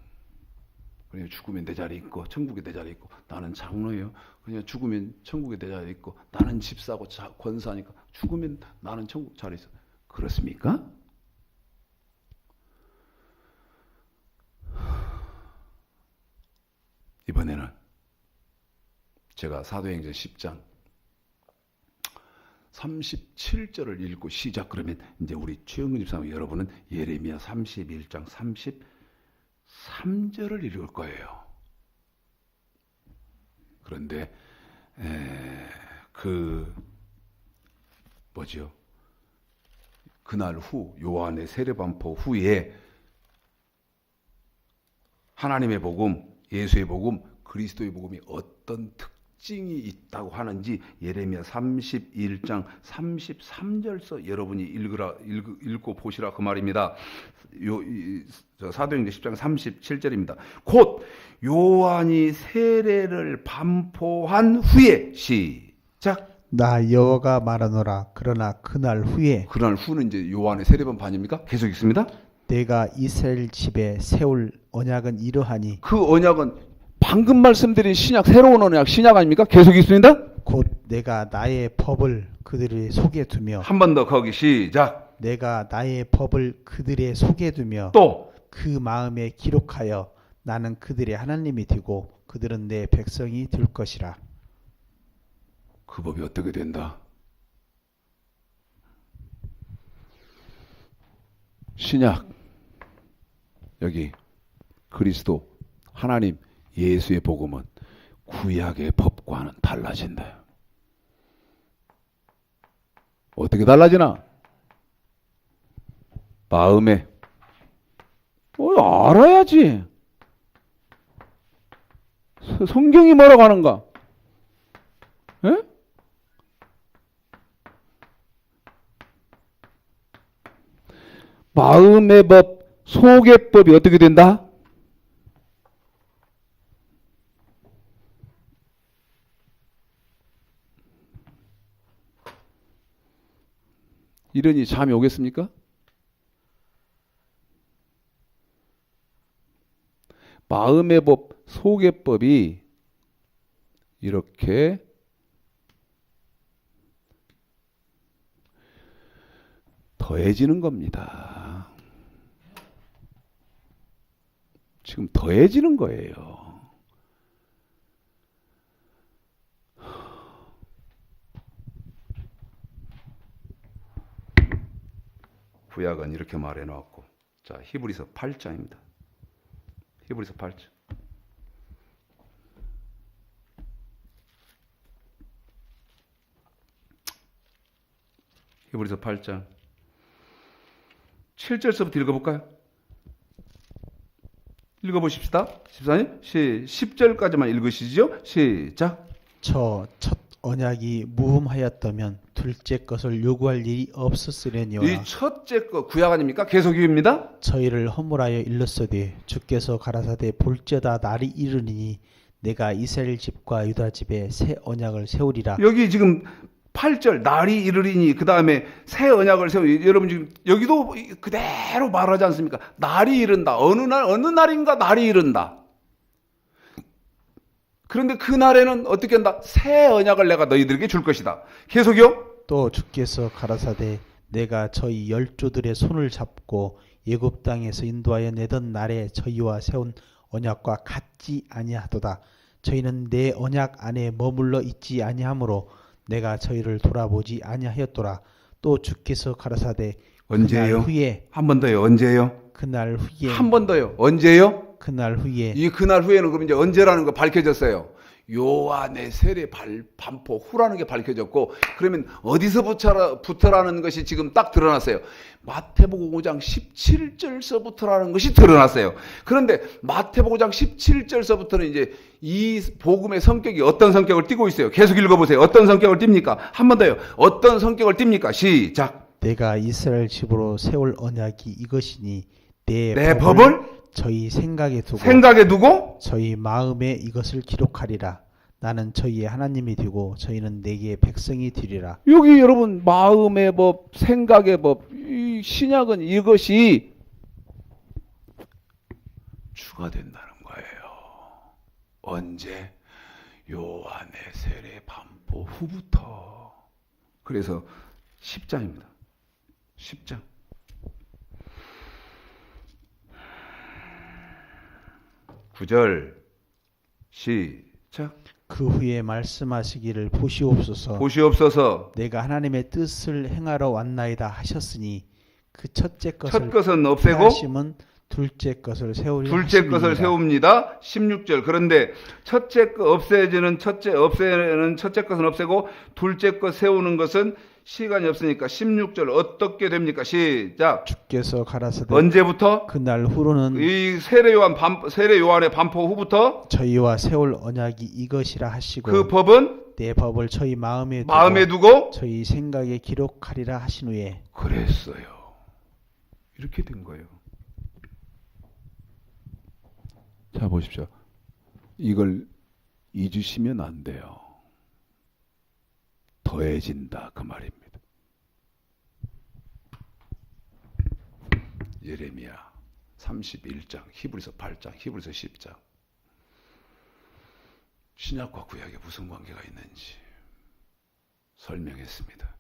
그냥 죽으면 내 자리 있고 천국에 내 자리 있고 나는 장로예요. 그냥 죽으면 천국에 내 자리 있고 나는 집사고 권사니까 죽으면 나는 천국 자리 있어. 그렇습니까? 이번에는 제가 사도행전 10장 37절을 읽고 시작 그러면 이제 우리 최영근 집사님 여러분은 예레미야 31장 33절을 읽을 거예요. 그런데 그날 후 요한의 세례 반포 후에 하나님의 복음, 예수의 복음, 그리스도의 복음이 어떤 특징이 있다고 하는지 예레미야 31장 33절서 여러분이 읽고 보시라 그 말입니다. 사도행전 10장 37절입니다. 곧 요한이 세례를 반포한 후에 시작. 나 여호와가 말하노라. 그러나 그날 후에. 그날 후는 이제 요한의 세례 반포입니까? 계속 읽습니다. 내가 이스라엘 집에 세울 언약은 이러하니. 그 언약은 방금 말씀드린 신약, 새로운 언약, 신약 아닙니까? 계속 있습니다. 곧 내가 나의 법을 그들의 속에 두며. 한 번 더 거기 시작. 내가 나의 법을 그들의 속에 두며. 또 그 마음에 기록하여 나는 그들의 하나님이 되고 그들은 내 백성이 될 것이라. 그 법이 어떻게 된다? 신약, 여기 그리스도, 하나님, 예수의 복음은 구약의 법과는 달라진다. 어떻게 달라지나? 마음에 알아야지. 성경이 뭐라고 하는가? 에? 마음의 법, 속의 법이 어떻게 된다? 이러니 잠이 오겠습니까? 마음의 법, 속의 법이 이렇게 더해지는 겁니다. 지금 더해지는 거예요. 구약은 이렇게 말해놓았고, 자, 히브리서 8장입니다. 히브리서 8장. 히브리서 8장 7절서부터 읽어볼까요? 읽어보십시다. 집사님, 10절까지만 읽으시죠. 시작. 저 첫 언약이 무흠하였다면 둘째 것을 요구할 일이 없었으려니와 이 첫째 거 구약 아닙니까? 계속입니다. 저희를 허물하여 일렀으되 주께서 가라사대 볼지어다 날이 이르니 내가 이스라엘 집과 유다 집에 새 언약을 세우리라. 여기 지금 8절 날이 이르리니 그 다음에 새 언약을 세우. 여러분 지금 여기도 그대로 말하지 않습니까? 날이 이른다. 어느 날인가 날이 이른다. 그런데 그 날에는 어떻게 한다? 새 언약을 내가 너희들에게 줄 것이다. 계속요. 또 주께서 가라사대 내가 저희 열조들의 손을 잡고 애굽 땅에서 인도하여 내던 날에 저희와 세운 언약과 같지 아니하도다. 저희는 내 언약 안에 머물러 있지 아니하므로 내가 저희를 돌아보지 아니하였도다. 또 주께서 가라사대 언제요? 그날 후에 한 번 더요. 언제요? 그날 후에 한 번 더요. 언제요? 그날 후에 이 그날 후에는 그럼 이제 언제라는 거 밝혀졌어요. 요한의 세례 반포 후라는 게 밝혀졌고, 그러면 어디서부터라는 것이 지금 딱 드러났어요. 마태복음 5장 17절서부터라는 것이 드러났어요. 그런데 마태복음 5장 17절서부터는 이제 이 복음의 성격이 어떤 성격을 띠고 있어요. 계속 읽어보세요. 어떤 성격을 띱니까? 한 번 더요. 어떤 성격을 띱니까? 시작. 내가 이스라엘 집으로 세울 언약이 이것이니 내 법을 저희 생각에 두고 저희 마음에 이것을 기록하리라. 나는 저희의 하나님이 되고 저희는 내게 백성이 되리라. 여기 여러분 마음의 법, 생각의 법, 이 신약은 이것이 추가된다는 거예요. 언제? 요한의 세례 반포 후부터. 그래서 10장입니다. 10장. 구절 시작. 그 후에 말씀하시기를 보시옵소서. 보시옵소서. 내가 하나님의 뜻을 행하러 왔나이다 하셨으니 그 첫째 첫 것은 없애고 하심은 둘째 것을 세우리 둘째 것을 세웁니다. 16절. 그런데 첫째 것 없애는 첫째 것은 없애고 둘째 것 세우는 것은 시간이 없으니까 16절 어떻게 됩니까? 시작. 주께서 가라사대 언제부터? 그날 후로는 이 세례 요한의 반포 후부터 저희와 세울 언약이 이것이라 하시고 그 법은 내 법을 저희 마음에 두고 저희 생각에 기록하리라 하신 후에 그랬어요. 이렇게 된 거예요. 자 보십시오. 이걸 잊으시면 안 돼요. 더해진다 그 말입니다. 예레미야 31장, 히브리서 8장, 히브리서 10장. 신약과 구약에 무슨 관계가 있는지 설명했습니다.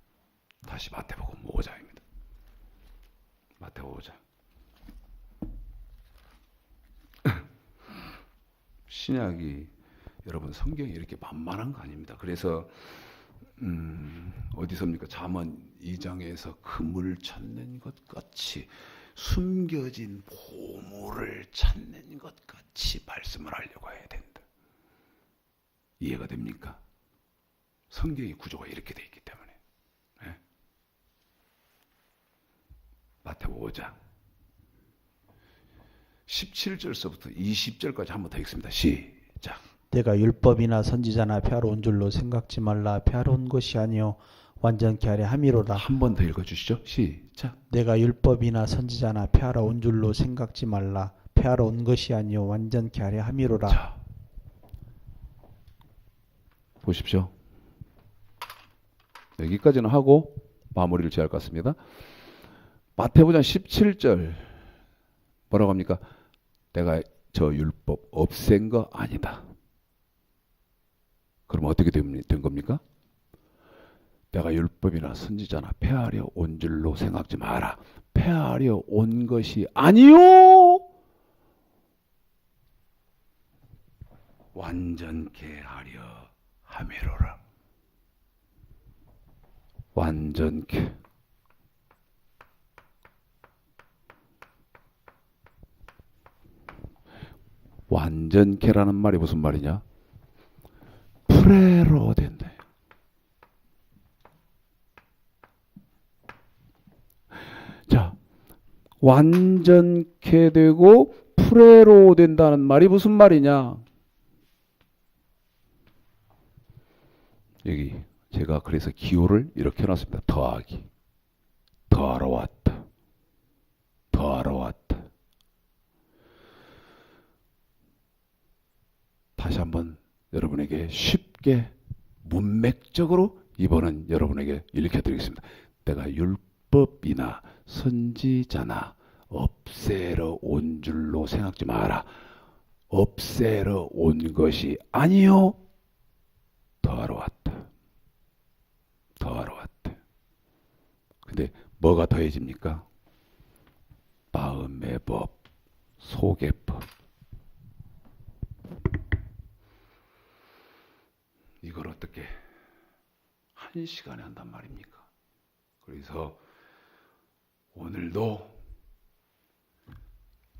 다시 마태복음 5장입니다. 마태복음 5장. 신약이 여러분 성경이 이렇게 만만한 거 아닙니다. 그래서 어디서입니까? 잠언 2장에서 금을 찾는 것 같이 숨겨진 보물을 찾는 것 같이 말씀을 하려고 해야 된다. 이해가 됩니까? 성경의 구조가 이렇게 돼 있기 때문에. 네? 마태복음 5장 17절서부터 20절까지 한 번 더 읽습니다. 시작. 내가 율법이나 선지자나 폐하러 온 줄로 생각지 말라. 폐하러 온 것이 아니요 완전케 하려 함이로다. 한 번 더 읽어주시죠. 시작. 내가 율법이나 선지자나 폐하러 온 줄로 생각지 말라. 폐하러 온 것이 아니요 완전케 하려 함이로다. 자, 보십시오. 여기까지는 하고 마무리를 지어야 할 것 같습니다. 마태복음 17절 뭐라고 합니까? 내가 저 율법 없앤 거 아니다. 그럼 어떻게 된 겁니까? 내가 율법이나 선지자나 폐하려 온 줄로 생각지 마라. 폐하려 온 것이 아니요 완전케 하려 함이로라. 완전케. 완전케라는 말이 무슨 말이냐? 프레로 된다. 자, 완전케 되고 수레로 된다는 말이 무슨 말이냐? 여기 제가 그래서 기호를 이렇게 해놨습니다. 더하기. 더하러 왔다. 더하러 왔다. 다시 한번 여러분에게 쉽게 문맥적으로 이번은 여러분에게 일으켜드리겠습니다. 내가 율법이나 선지자나 없애러 온 줄로 생각지 마라. 없애러 온 것이 아니요. 더하러 왔다. 더하러 왔다. 근데 뭐가 더해집니까? 마음의 법, 속의 법. 이걸 어떻게 한 시간에 한단 말입니까? 그래서 오늘도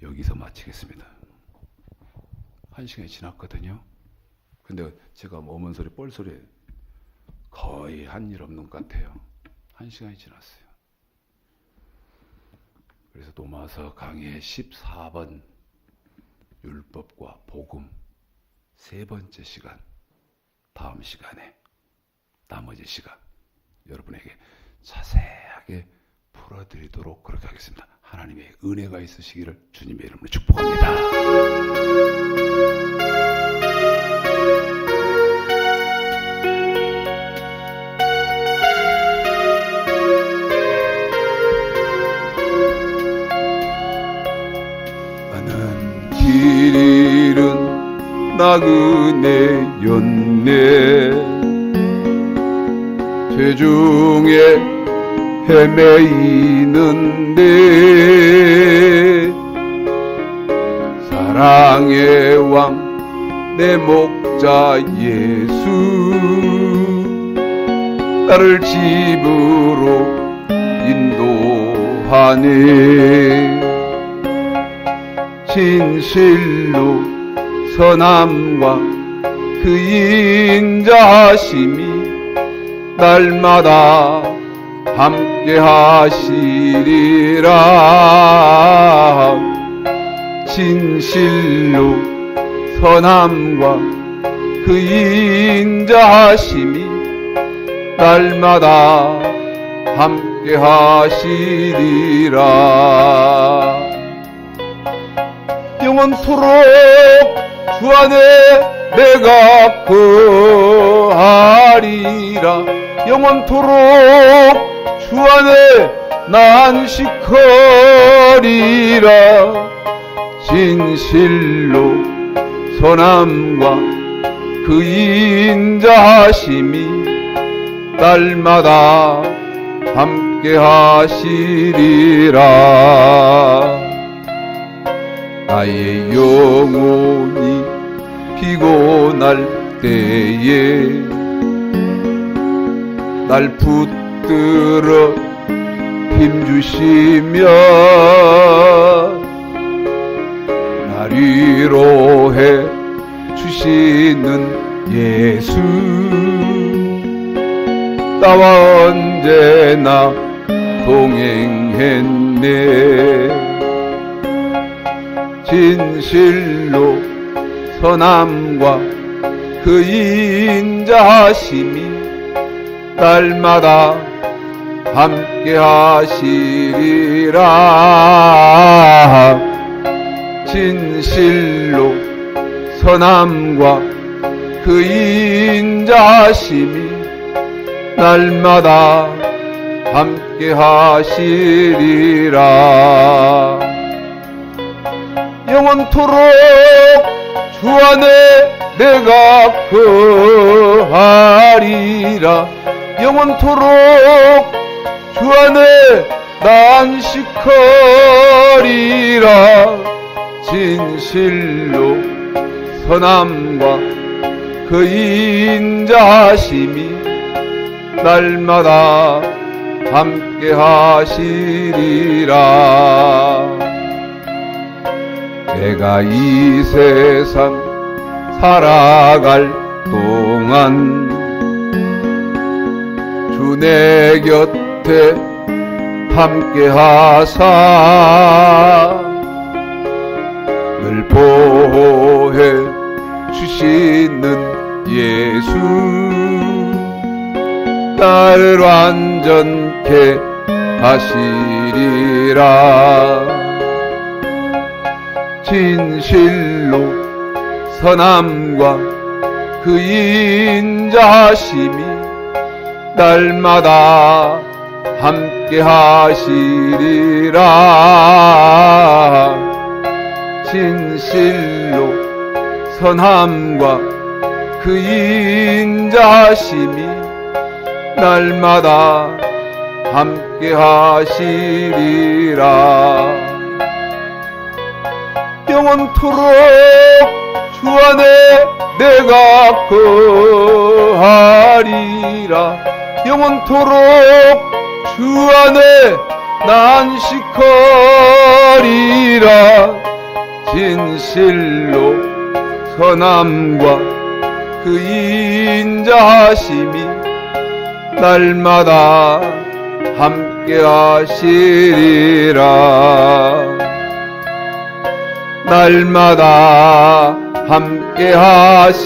여기서 마치겠습니다. 한 시간이 지났거든요. 근데 제가 머문 소리, 뻘 소리 거의 한 일 없는 것 같아요. 한 시간이 지났어요. 그래서 노마서 강의 14번 율법과 복음 세 번째 시간, 다음 시간에 나머지 시간 여러분에게 자세하게 풀어드리도록 그렇게 하겠습니다. 하나님의 은혜가 있으시기를 주님의 이름으로 축복합니다. 나는 길 잃은 나그네였네. 죄 중에 헤매이는데 사랑의 왕 내 목자 예수 나를 집으로 인도하네. 진실로 선함과 그 인자심이 날마다 함께 하시리라. 진실로 선함과 그 인자심이 날마다 함께 하시리라. 영원토록 주 안에 내가 거하리라. 영원토록 주 안에 난식하리라. 진실로 선함과 그 인자하심이 날마다 함께 하시리라. 나의 영혼이 피곤할 때에 날 붙들어 힘주시며 날 위로해 주시는 예수 나와 언제나 동행했네. 진실로 선함과 그 인자하심이 날마다 함께 하시리라. 진실로 선함과 그 인자하심이 날마다 함께 하시리라. 영원토록 주 안에 내가 거하리라. 영원토록 주 안에 난식하리라. 진실로 선함과 그 인자하심이 날마다 함께 하시리라. 내가 이 세상 살아갈 동안 주 내 곁에 함께 하사 보호해 주시는 예수, 나를 완전케 하시리라. 진실로 선함과 그 인자하심이 날마다 함께 하시리라. 진실로 선함과 그 인자하심이 날마다 함께 하시리라. 영원토록 주 안에 내가 거하리라. 영원토록 주 안에 난식하리라. 진실로 선함과 그 인자하심이 날마다 함께 하시리라. 날마다 함께 하시리라.